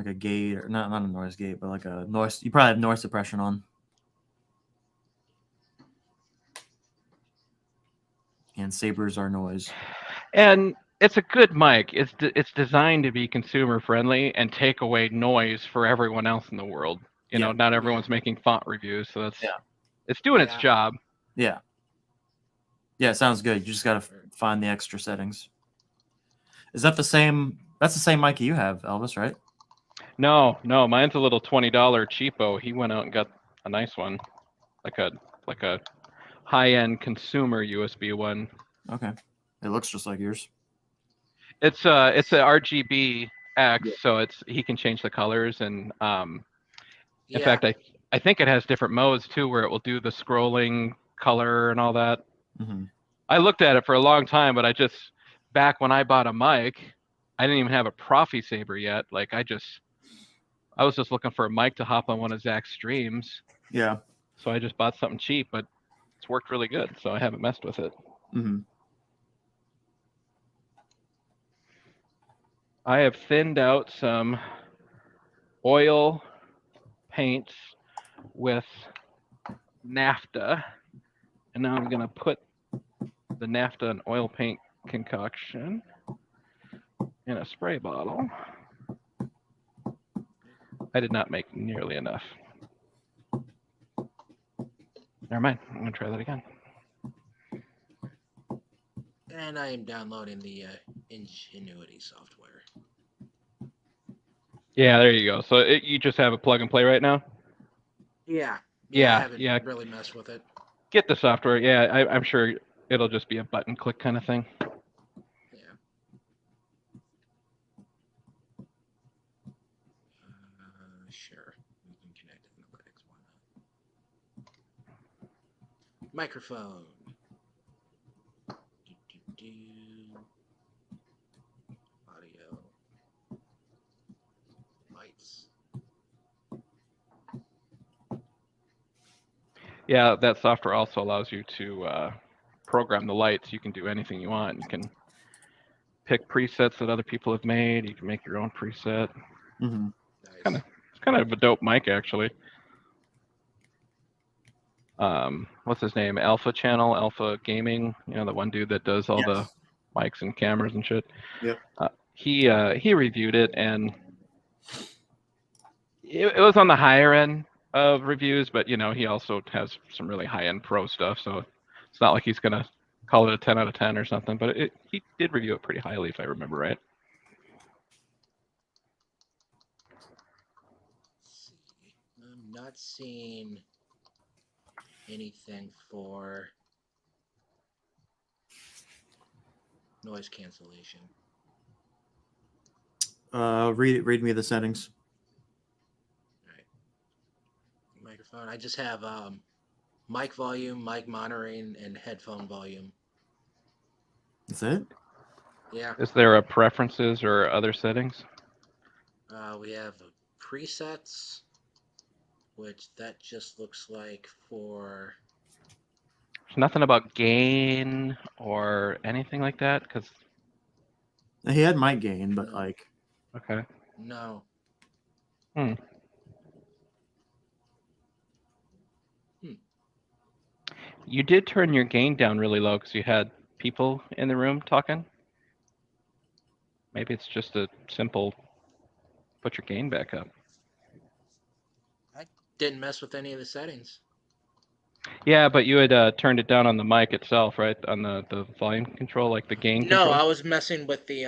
a gate or not a noise gate, but like a noise. You probably have noise suppression on. And sabers are noise. And it's a good mic. It's designed to be consumer friendly and take away noise for everyone else in the world. Not everyone's making font reviews, so it's doing its job. Yeah. Yeah, it sounds good. You just got to find the extra settings. Is that the same? That's the same mic you have, Elvis, right? No, mine's a little $20 cheapo. He went out and got a nice one, like a high-end consumer USB one. Okay. It looks just like yours. It's a RGB X, so he can change the colors, and in fact, I think it has different modes too, where it will do the scrolling color and all that. Mm-hmm. I looked at it for a long time, but back when I bought a mic, I didn't even have a Profi Saber yet. Like I was just looking for a mic to hop on one of Zach's streams. Yeah. So I just bought something cheap, but it's worked really good, so I haven't messed with it. Mm-hmm. I have thinned out some oil paints with naphtha, and now I'm going to put the naphtha and oil paint concoction in a spray bottle. I did not make nearly enough. Never mind. I'm going to try that again. And I am downloading the Ingenuity software. Yeah, there you go. So you just have a plug and play right now? Yeah. Yeah, I haven't yeah. really messed with it. Get the software. Yeah, I'm sure it'll just be a button click kind of thing. Yeah. Sure. We can connect analytics. Why not? Microphone. Audio. Lights. Yeah, that software also allows you to program the lights. You can do anything you want. You can pick presets that other people have made. You can make your own preset. Hmm. Nice. It's kind of a dope mic, actually. What's his name? Alpha Channel, Alpha Gaming. You know, the one dude that does all the Yes. mics and cameras and shit. Yep. He reviewed it, and it was on the higher end of reviews, but you know, he also has some really high end pro stuff, so it's not like he's gonna call it a 10 out of 10 or something. But he did review it pretty highly, if I remember right. Let's see. I'm not seeing anything for noise cancellation. Read me the settings. All right. Microphone. I just have mic volume, mic monitoring, and headphone volume. That's it. Yeah. Is there a preferences or other settings? We have presets, which that just looks like for. There's nothing about gain or anything like that, because He had mic gain, but No. like okay. No. You did turn your gain down really low because you had people in the room talking. Maybe it's just a simple put your gain back up. I didn't mess with any of the settings. Yeah, but you had turned it down on the mic itself, right? On the volume control, like the gain No, control? I was messing with the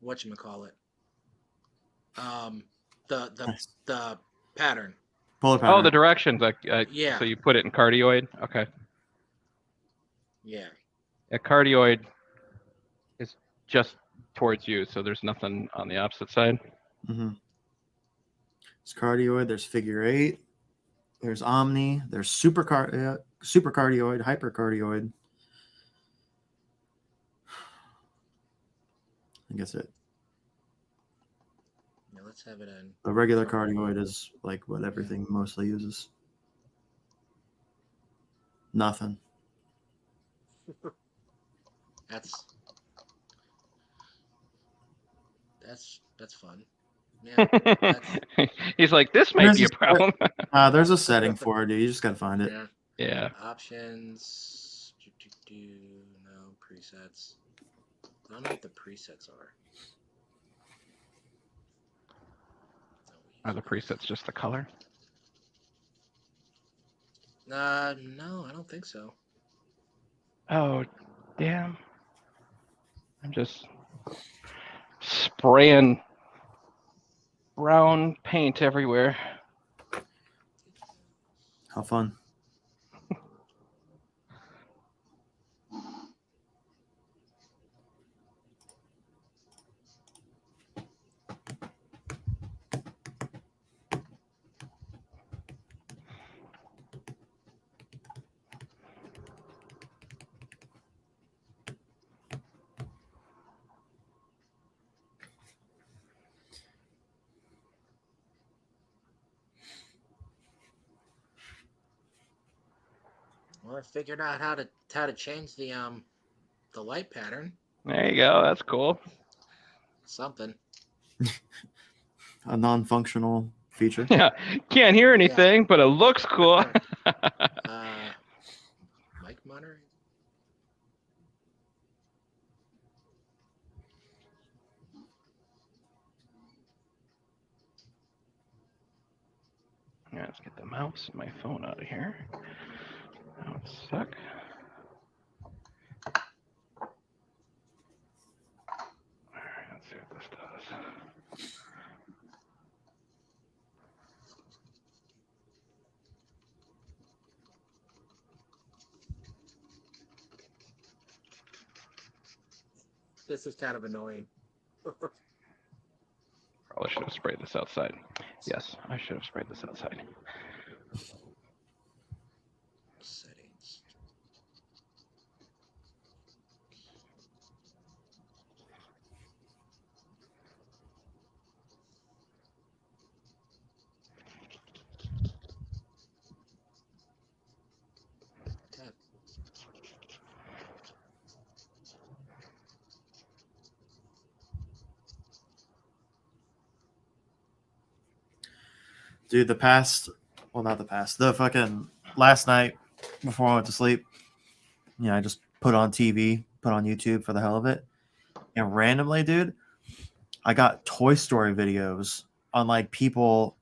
whatchamacallit. The nice. the pattern. Polar Oh, pattern. the directions. Yeah. So you put it in cardioid? Okay. Yeah. A cardioid is just towards you, so there's nothing on the opposite side. Mm-hmm. There's cardioid. There's figure 8. There's omni. There's supercardioid, hypercardioid. I guess it. Yeah, let's have it in. A regular cardioid is like what everything mostly uses. Nothing. That's fun. Yeah. He's like, this might be a problem. There's a setting for it, dude. You just gotta find it. Yeah. Yeah. Options. No presets. I don't know what the presets are. Are the presets just the color? No, I don't think so. Oh, damn. I'm just spraying brown paint everywhere. How fun. Well, I figured out how to change the light pattern. There you go. That's cool. Something. A non-functional feature. Yeah. Can't hear anything, but it looks cool. Mic monitoring. Yeah, let's get the mouse and my phone out of here. That would suck. Alright, let's see what this does. This is kind of annoying. Probably should have sprayed this outside. Yes, I should have sprayed this outside. Settings. Dude, the fucking last night before I went to sleep, I just put on YouTube for the hell of it. And randomly, dude, I got Toy Story videos on like people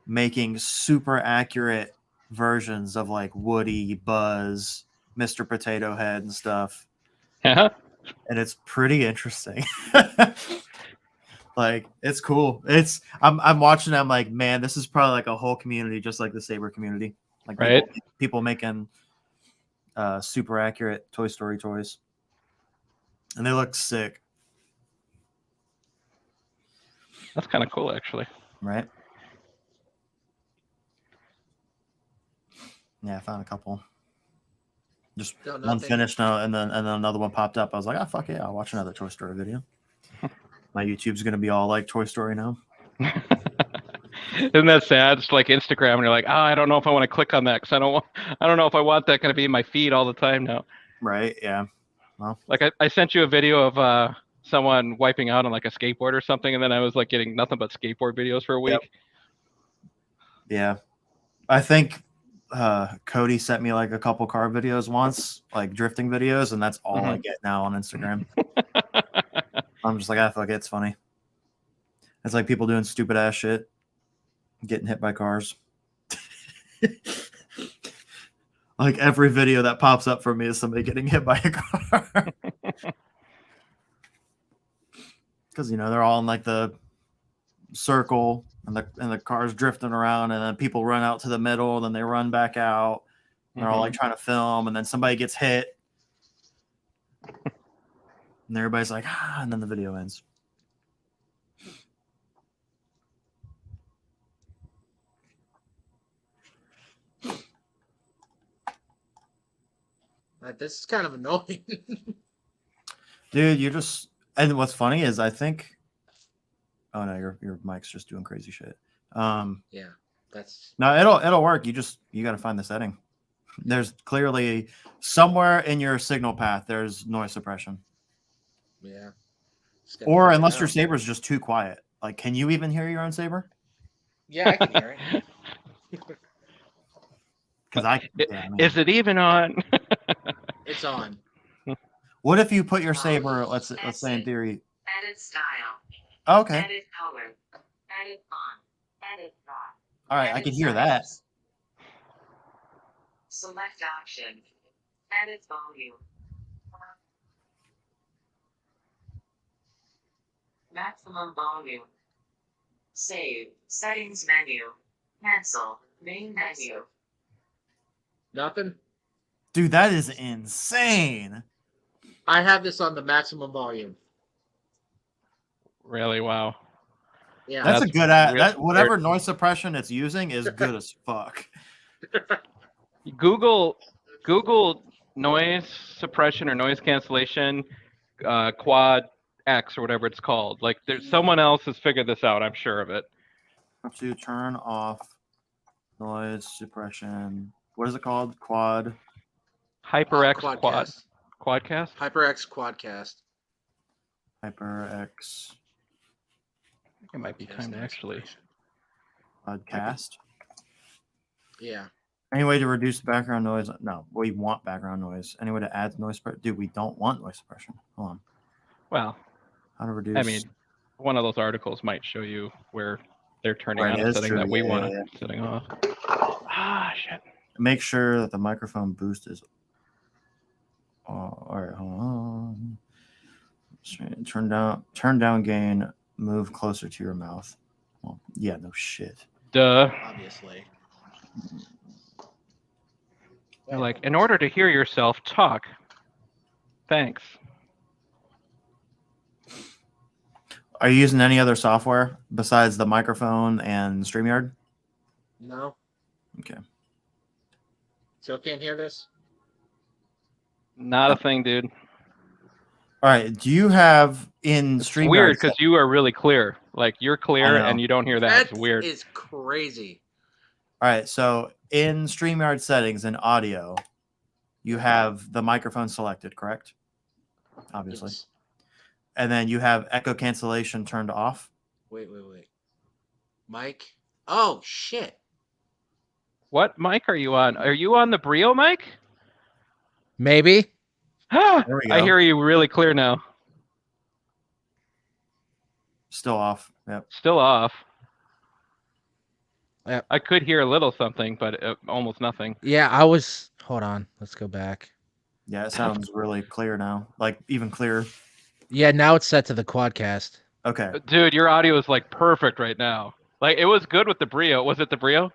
making super accurate versions of like Woody, Buzz, Mr. Potato Head, and stuff. Uh-huh. And it's pretty interesting. Like, it's cool. I'm watching. I'm like, man, this is probably like a whole community, just like the Saber community. Like, Right. people making super accurate Toy Story toys, and they look sick. That's kind of cool, actually. Right? Yeah, I found a couple. Just one finished now, and then another one popped up. I was like, fuck yeah, I'll watch another Toy Story video. My YouTube's gonna be all like Toy Story now. Isn't that sad? It's like Instagram, and you're like, I don't know if I want to click on that because I don't know if I want that going to be in my feed all the time now. Right? Yeah. Well, like I sent you a video of someone wiping out on like a skateboard or something, and then I was like getting nothing but skateboard videos for a week. Yep. Yeah, I think Cody sent me like a couple car videos once, like drifting videos, and that's all I get now on Instagram. I'm just like, fuck it, it's funny. It's like people doing stupid ass shit, getting hit by cars. Like every video that pops up for me is somebody getting hit by a car. Because they're all in like the circle, and the car's drifting around, and then people run out to the middle, and then they run back out. And they're all like trying to film, and then somebody gets hit, and everybody's like, and then the video ends. This is kind of annoying. Dude, and what's funny is I think, oh no, your mic's just doing crazy shit. Yeah, that's no, it'll work. You got to find the setting. There's clearly somewhere in your signal path there's noise suppression. Yeah. Or unless your Saber's just too quiet. Like, can you even hear your own Saber? Yeah, I can hear it. Because is it even on? It's on. What if you put your Saber, let's say in theory, Edit style. Okay. Edit color. Edit font. Edit font. All right, I can hear that. Select option. Edit volume. Maximum volume. Save. Settings menu. Cancel. Main menu. Nothing? Dude, that is insane. I have this on the maximum volume. Really? Wow. Yeah. That's a good whatever noise suppression it's using is good as fuck. Google noise suppression or noise cancellation quad X or whatever it's called. Like there's someone else has figured this out, I'm sure of it. To turn off noise suppression. What is it called? HyperX Quadcast. HyperX Quadcast. HyperX. It might be time to actually Podcast. Yeah. Any way to reduce background noise? No, we want background noise. Any way to add noise suppression? Dude, we don't want noise suppression. Hold on. Well, how to reduce? I mean, one of those articles might show you where they're turning on a setting that we want setting off. Shit. Make sure that the microphone boost is. All right, hold on. Turn down gain. Move closer to your mouth. Well, yeah, no shit. Duh. Obviously. They're like, in order to hear yourself talk. Thanks. Are you using any other software besides the microphone and StreamYard? No. Okay. Still can't hear this? Not a thing, dude. All right. Do you have in StreamYard? It's weird because you are really clear. Like you're clear and you don't hear that. It's weird. It's crazy. All right. So in StreamYard settings and audio, you have the microphone selected, correct? Obviously. Yes. And then you have echo cancellation turned off. Wait. Mic Oh shit! What mic are you on? Are you on the Brio mic? Maybe. I There we go. hear you really clear now. Still off. Yep. Still off. Yep. I could hear a little something, but almost nothing. Yeah, I was. Hold on. Let's go back. Yeah, it sounds really clear now. Like even clearer. Yeah, now it's set to the quadcast. Okay. Dude, your audio is like perfect right now. Like it was good with the Brio. Was it the Brio?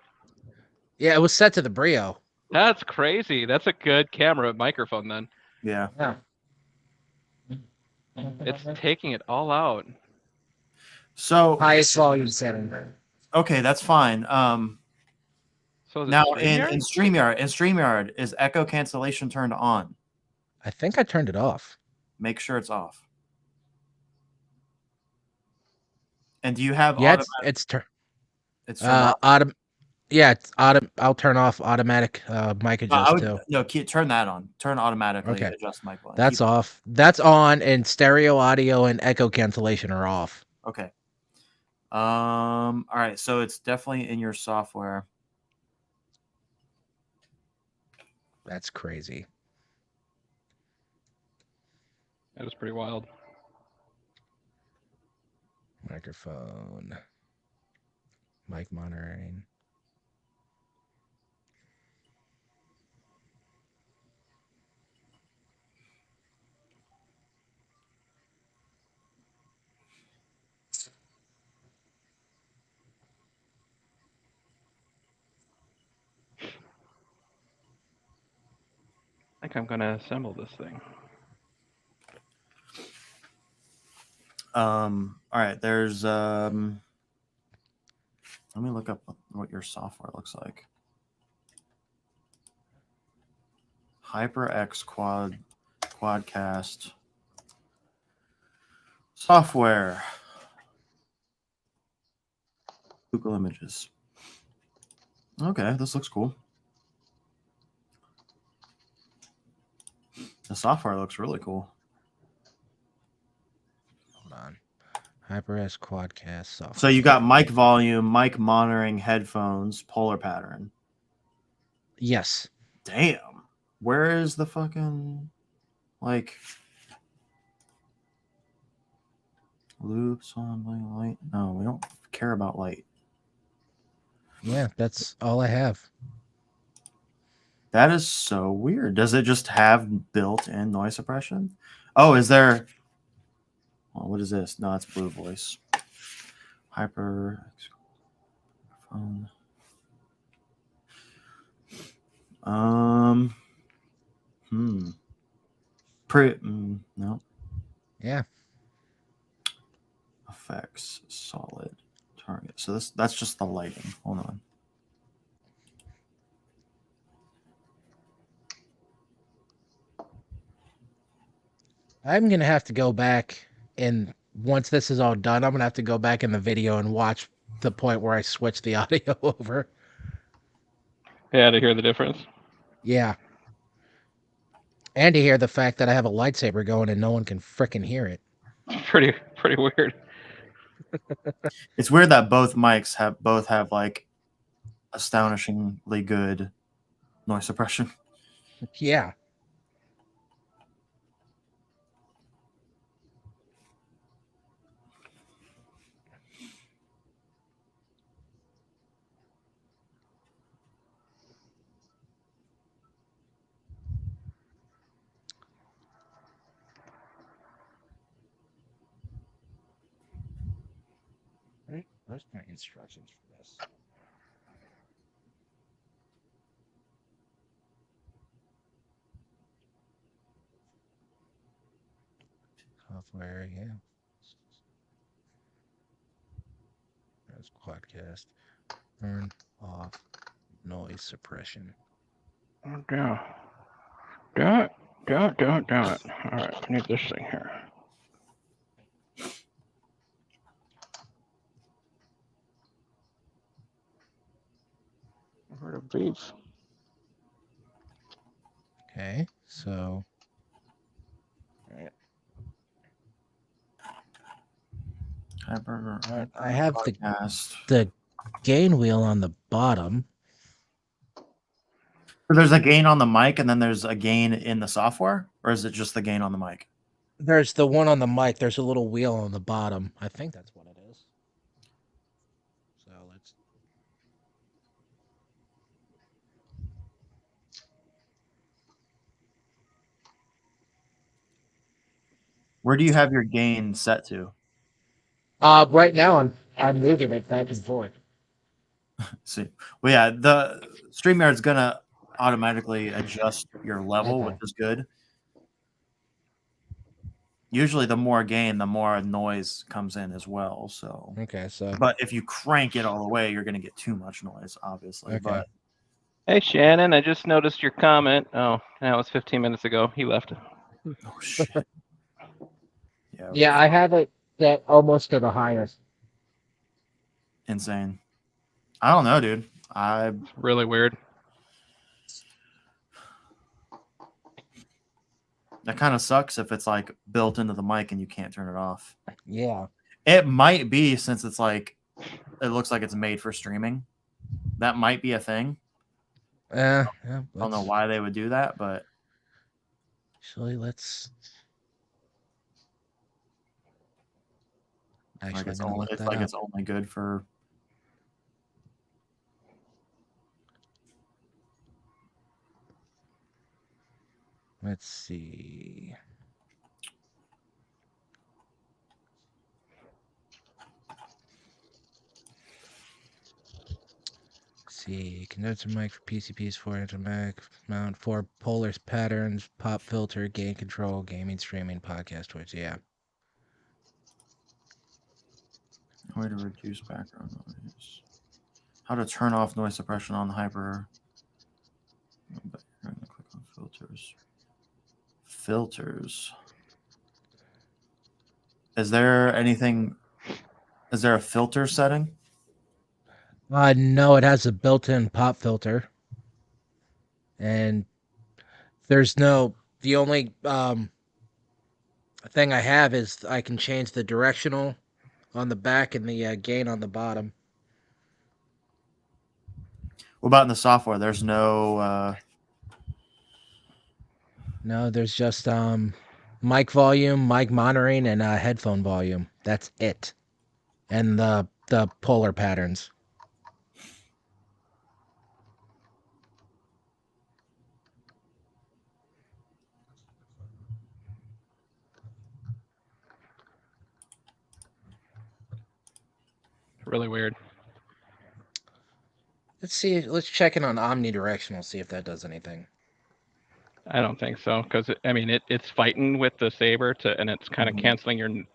Yeah, it was set to the Brio. That's crazy. That's a good camera microphone then. Yeah. Yeah. It's taking it all out. So Highest volume setting. okay, that's fine. So is it Now StreamYard? in StreamYard, is echo cancellation turned on? I think I turned it off. Make sure it's off. And do you have Yeah, automatic? it's turned off? Yeah, it's I'll turn off automatic mic adjust too. Turn that on. Turn automatically Okay. adjust mic volume. That's off. That's on, and stereo audio and echo cancellation are off. Okay. All right. So it's definitely in your software. That's crazy. That was pretty wild. Microphone. Mic monitoring. I think I'm gonna assemble this thing. All right. There's let me look up what your software looks like. HyperX Quadcast software. Google Images. Okay, this looks cool. The software looks really cool. Hold on. HyperX Quadcast software. So you got mic volume, mic monitoring, headphones, polar pattern. Yes. Damn. Where is the fucking like loops on light? No, we don't care about light. Yeah, that's all I have. That is so weird. Does it just have built-in noise suppression? Oh, is there? Well, what is this? No, it's Blue Voice. Hyper. Phone. No. Yeah. Effects solid target. So that's just the lighting. Hold on. I'm gonna have to go back, and once this is all done, I'm gonna have to go back in the video and watch the point where I switch the audio over. Yeah, to hear the difference. Yeah. And to hear the fact that I have a lightsaber going and no one can frickin' hear it. Pretty weird. It's weird that both mics have like astonishingly good noise suppression. Yeah. Where's my instructions for this? Software, yeah. There's Quadcast. Turn off noise suppression. Oh, damn. Damn it. All right, I need this thing here. I heard a beep. Okay, so Hyper. I have Podcast. the gain wheel on the bottom. So there's a gain on the mic, and then there's a gain in the software, or is it just the gain on the mic? There's the one on the mic. There's a little wheel on the bottom. I think that's what it is. So let's. Where do you have your gain set to? Right now I'm moving it back and forth. See, well, yeah, the StreamYard's gonna automatically adjust your level, Okay. which is good. Usually, the more gain, the more noise comes in as well. So, Okay, so but if you crank it all the way, you're gonna get too much noise, obviously. okay. But Hey Shannon, I just noticed your comment. Oh, that was 15 minutes ago. He left. oh shit, Yeah, I have it set almost to the highest. insane. I don't know, dude. It's really weird. That kind of sucks if it's like built into the mic and you can't turn it off. Yeah. It might be, since it's like it looks like it's made for streaming. That might be a thing. Yeah. I don't know why they would do that, but Actually, let's. Actually, like I'm gonna look that up. it's only good for. Let's see. See, condenser mic for PCPs, 4-inch mic mount, 4 polar patterns, pop filter, gain control, gaming, streaming, podcast, Twitch. Yeah. Way to reduce background noise. How to turn off noise suppression on the hyper. Click on filters. Filters. Is there anything? Is there a filter setting? No, it has a built-in pop filter, and there's no. The only thing I have is I can change the directional on the back and the gain on the bottom. What about in the software? There's no. No, there's just mic volume, mic monitoring, and headphone volume. That's it, and the polar patterns. Really weird. Let's see. Let's check in on omnidirectional. See if that does anything. I don't think so, because I mean it's fighting with the saber and it's kind of Mhm. canceling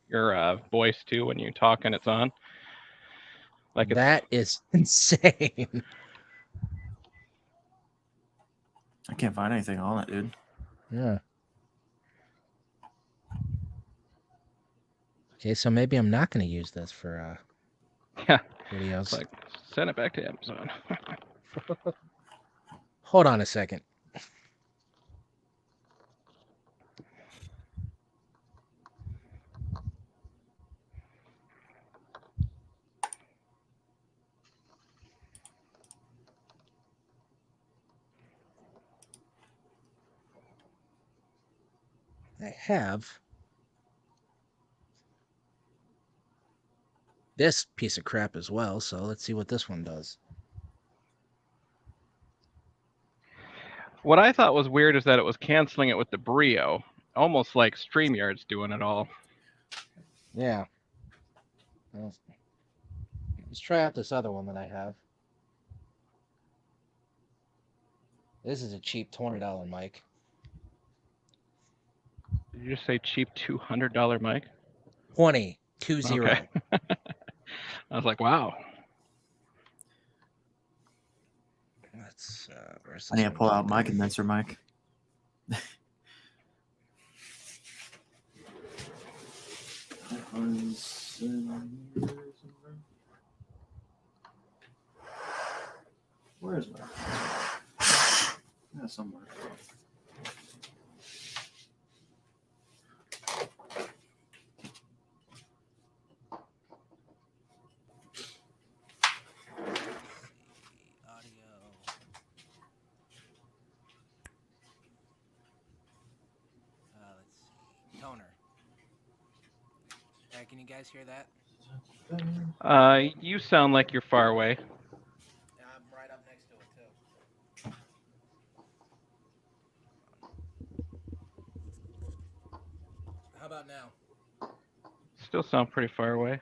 your voice too when you talk and it's on. Like That is insane. I can't find anything on it, dude. Yeah. Okay, so maybe I'm not going to use this for yeah, videos. it's like send it back to Amazon. Hold on a second. I have this piece of crap as well, so let's see what this one does. What I thought was weird is that it was canceling it with the Brio, almost like StreamYard's doing it all. Yeah. Well, let's try out this other one that I have. This is a cheap $20 mic. Did you just say cheap $200 mic? 20. Okay. I was like, wow. Let's where's I this need to one pull out my open? condenser mic. Where is my? Yeah, somewhere. Okay, can you guys hear that? You sound like you're far away. Yeah, I'm right up next to it too. How about now? Still sound pretty far away.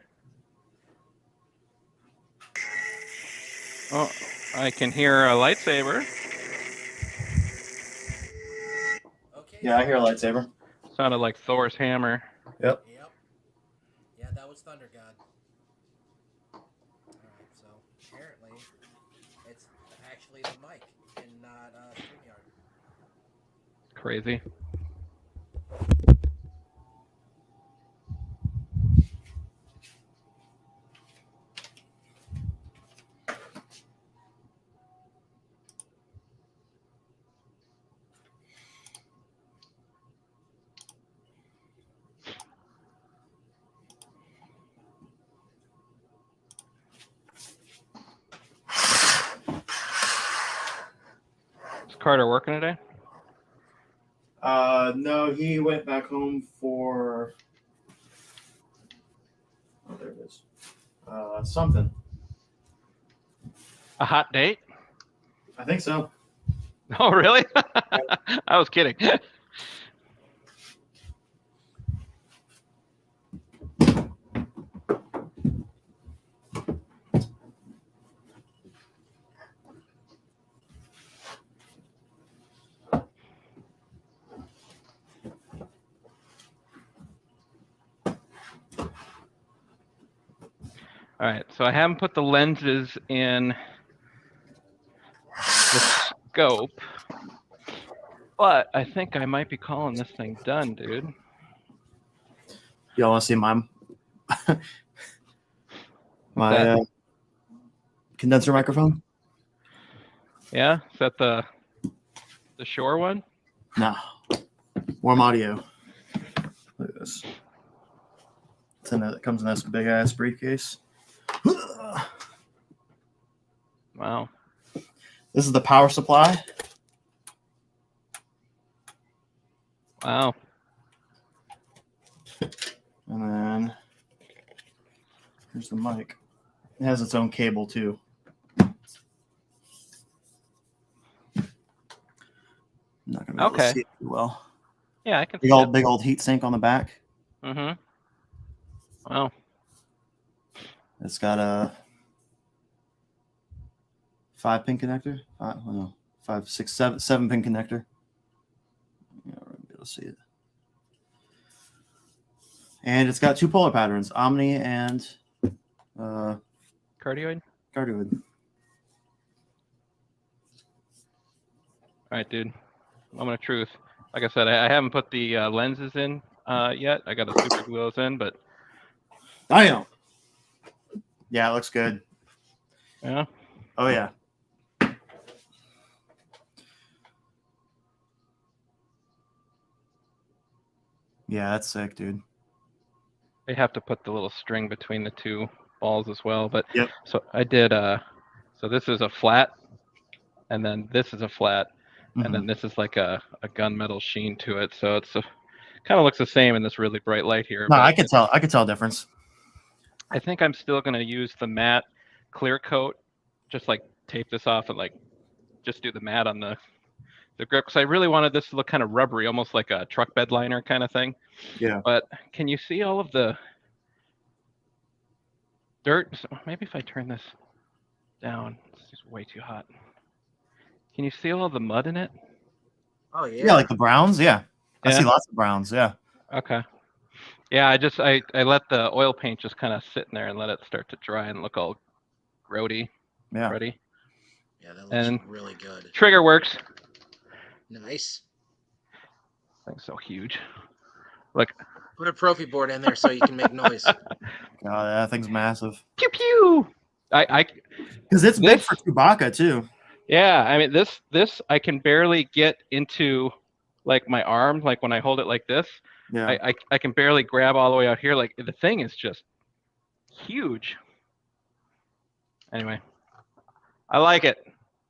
Oh, I can hear a lightsaber. Okay. Yeah, I hear a lightsaber. Sounded like Thor's hammer. Yep. Yep. Yeah, that was Thunder God. Alright, so apparently it's actually the mic and not StreamYard. Crazy. Is Carter working today? No, he went back home for. Oh, there it is. Something. A hot date? I think so. Oh, really? I was kidding. All right, so I haven't put the lenses in the scope, but I think I might be calling this thing done, dude. Y'all want to see my that? Condenser microphone? Yeah, is that the Shure one? No. Warm audio. Look at this. It comes in this big ass briefcase. Wow. This is the power supply. Wow. And then here's the mic. It has its own cable too. I'm not gonna be able to see it too well. Yeah, I can Big see old, big old heat sink on the back. Mm-hmm. Wow. It's got a 5-pin connector. 7 pin connector. Yeah, we're gonna be able to see it. And it's got 2 polar patterns, Omni and Cardioid? Cardioid. All right, dude. Moment of truth. Like I said, I haven't put the lenses in yet. I got to super glue those in, but I know. Yeah, it looks good. yeah. Oh yeah. Yeah, that's sick, dude. They have to put the little string between the two balls as well. But Yep. so I did. So this is a flat, and then this is a flat, and then this is like a gunmetal sheen to it. So it's kind of looks the same in this really bright light here. No, but I could tell. I could tell a difference. I think I'm still going to use the matte clear coat, just like tape this off and like just do the matte on the grip, because I really wanted this to look kind of rubbery, almost like a truck bed liner kind of thing. Yeah. But can you see all of the dirt? So maybe if I turn this down, it's just way too hot. Can you see all of the mud in it? Oh yeah. Yeah, like the browns. Yeah. I Yeah. see lots of browns. Yeah. Okay. Yeah, I let the oil paint just kind of sit in there and let it start to dry and look all grody. Yeah. Ready? Yeah, that looks And really good. trigger works. Nice. Thing's so huge. Look. Put a Profi board in there so you can make noise. God, that thing's massive. Pew pew. Because it's big for Chewbacca too. Yeah, I mean this I can barely get into like my arm, like when I hold it like this. Yeah. I can barely grab all the way out here. Like the thing is just huge. Anyway, I like it.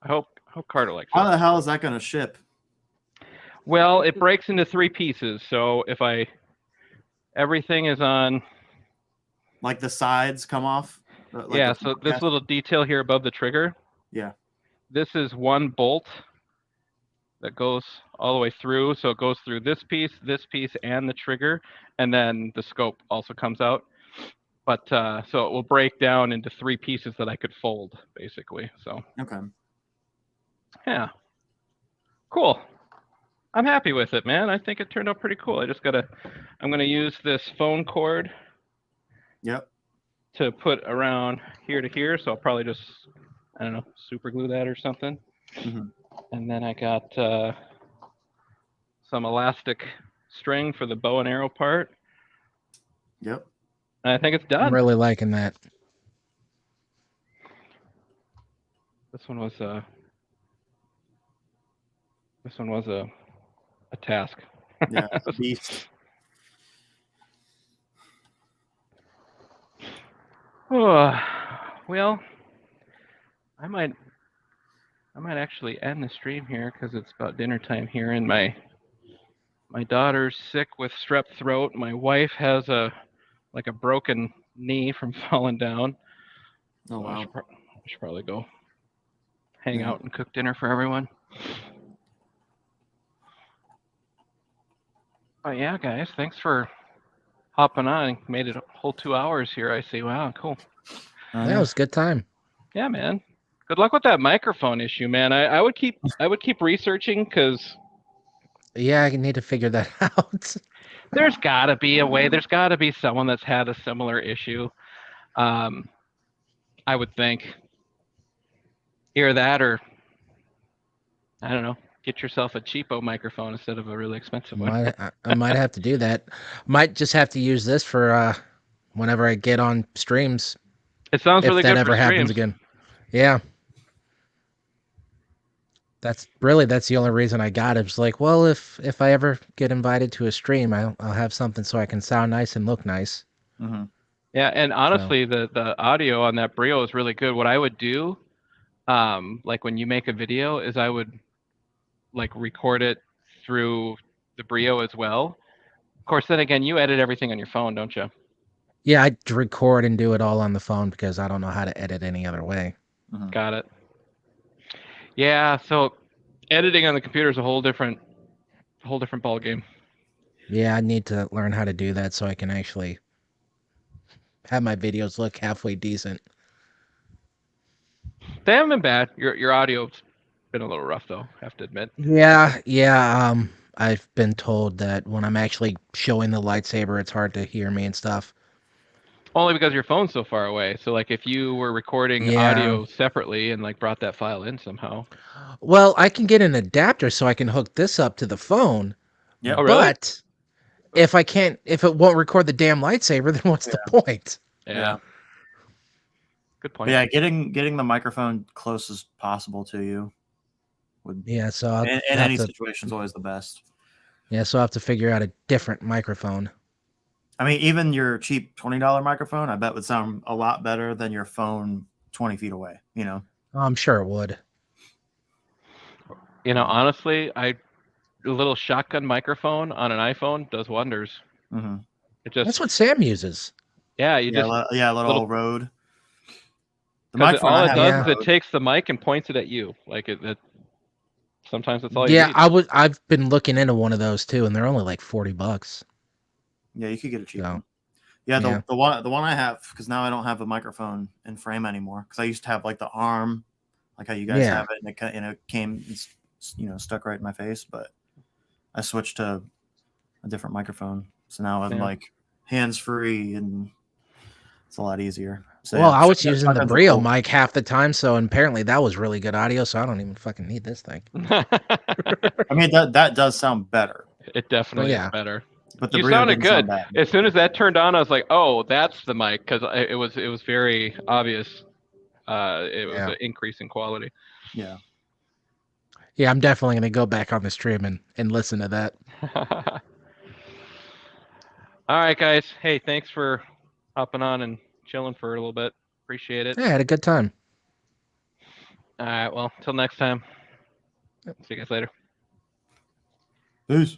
I hope Carter likes it. How the hell is that going to ship? Well, it breaks into 3 pieces. So if everything is on Like the sides come off. Like Yeah, the so this Bowcaster? little detail here above the trigger, Yeah. this is one bolt that goes all the way through. So it goes through this piece, and the trigger, and then the scope also comes out. But so it will break down into 3 pieces that I could fold, basically. So Okay. yeah, cool. I'm happy with it, man. I think it turned out pretty cool. I'm gonna use this phone cord Yep. to put around here to here. So I'll probably just, I don't know, super glue that or something. Mhm. And then I got some elastic string for the bow and arrow part. Yep. And I think it's I'm done. really liking that. This one was a task. Yeah. Beast. Oh, well, I might actually end the stream here because it's about dinner time here, and my daughter's sick with strep throat. My wife has a broken knee from falling down. Oh So I wow. should probably go hang Yeah. out and cook dinner for everyone. Oh yeah, guys, thanks for hopping on. Made it a whole 2 hours here. I see. Wow, cool. That was a good time. Yeah, man. Good luck with that microphone issue, man. I would keep researching because Yeah, I need to figure that out. there's got to be a way. There's got to be someone that's had a similar issue. I would think. Either that or I don't know. Get yourself a cheapo microphone instead of a really expensive one. I might have to do that. Might just have to use this for whenever I get on streams, It sounds if really that good for ever happens streams. again. Yeah. That's the only reason I got it. It's like, well, if I ever get invited to a stream, I'll have something so I can sound nice and look nice. Mm-hmm. Yeah, and honestly, the audio on that Brio is really good. What I would do, like when you make a video, is I would like record it through the Brio as well. Of course, then again, you edit everything on your phone, don't you? Yeah, I record and do it all on the phone because I don't know how to edit any other way. Mm-hmm. Got it. Yeah, so editing on the computer is a whole different ball game. Yeah, I need to learn how to do that so I can actually have my videos look halfway decent. They haven't been bad. Your audio's been a little rough though, I have to admit. Yeah. I've been told that when I'm actually showing the lightsaber, it's hard to hear me and stuff. Only because your phone's so far away. So like if you were recording Yeah. audio separately and like brought that file in somehow. Well, I can get an adapter so I can hook this up to the phone. Yep. Oh really? But if it won't record the damn lightsaber, then what's the point? Yeah. Good point. But yeah, getting the microphone close as possible to you would Yeah, so I'll in have any to. situation is always the best. Yeah, so I'll have to figure out a different microphone. I mean, even your cheap $20 microphone, I bet would sound a lot better than your phone 20 feet away. You know. Oh, I'm sure it would. You know, honestly, a little shotgun microphone on an iPhone does wonders. Mm-hmm. It just That's what Sam uses. yeah, little Rode. The 'cause microphone all I it have does is is Rode. it takes the mic and points it at you. Like it sometimes that's all you Yeah, need. I've been looking into one of those too, and they're only like $40. Yeah, you could get a cheap So, one. Yeah, yeah. the one I have, because now I don't have a microphone in frame anymore. Because I used to have like the arm, like how you guys Yeah. have it, and it came, stuck right in my face. But I switched to a different microphone, so now I'm Yeah. like hands free, and it's a lot easier. So Well, yeah, I was using the shotguns are Brio cool. mic half the time, so apparently that was really good audio, so I don't even fucking need this thing. I mean, that does sound better, It definitely yeah. is better. but the You Brio sounded didn't sound good. bad. As soon as that turned on, I was like, "Oh, that's the mic," because it was very obvious. It was Yeah. an increase in quality. Yeah. Yeah, I'm definitely going to go back on the stream and listen to that. All right, guys. Hey, thanks for hopping on and chilling for a little bit. Appreciate it. Yeah, I had a good time. All right. Well, till next time. See you guys later. Peace.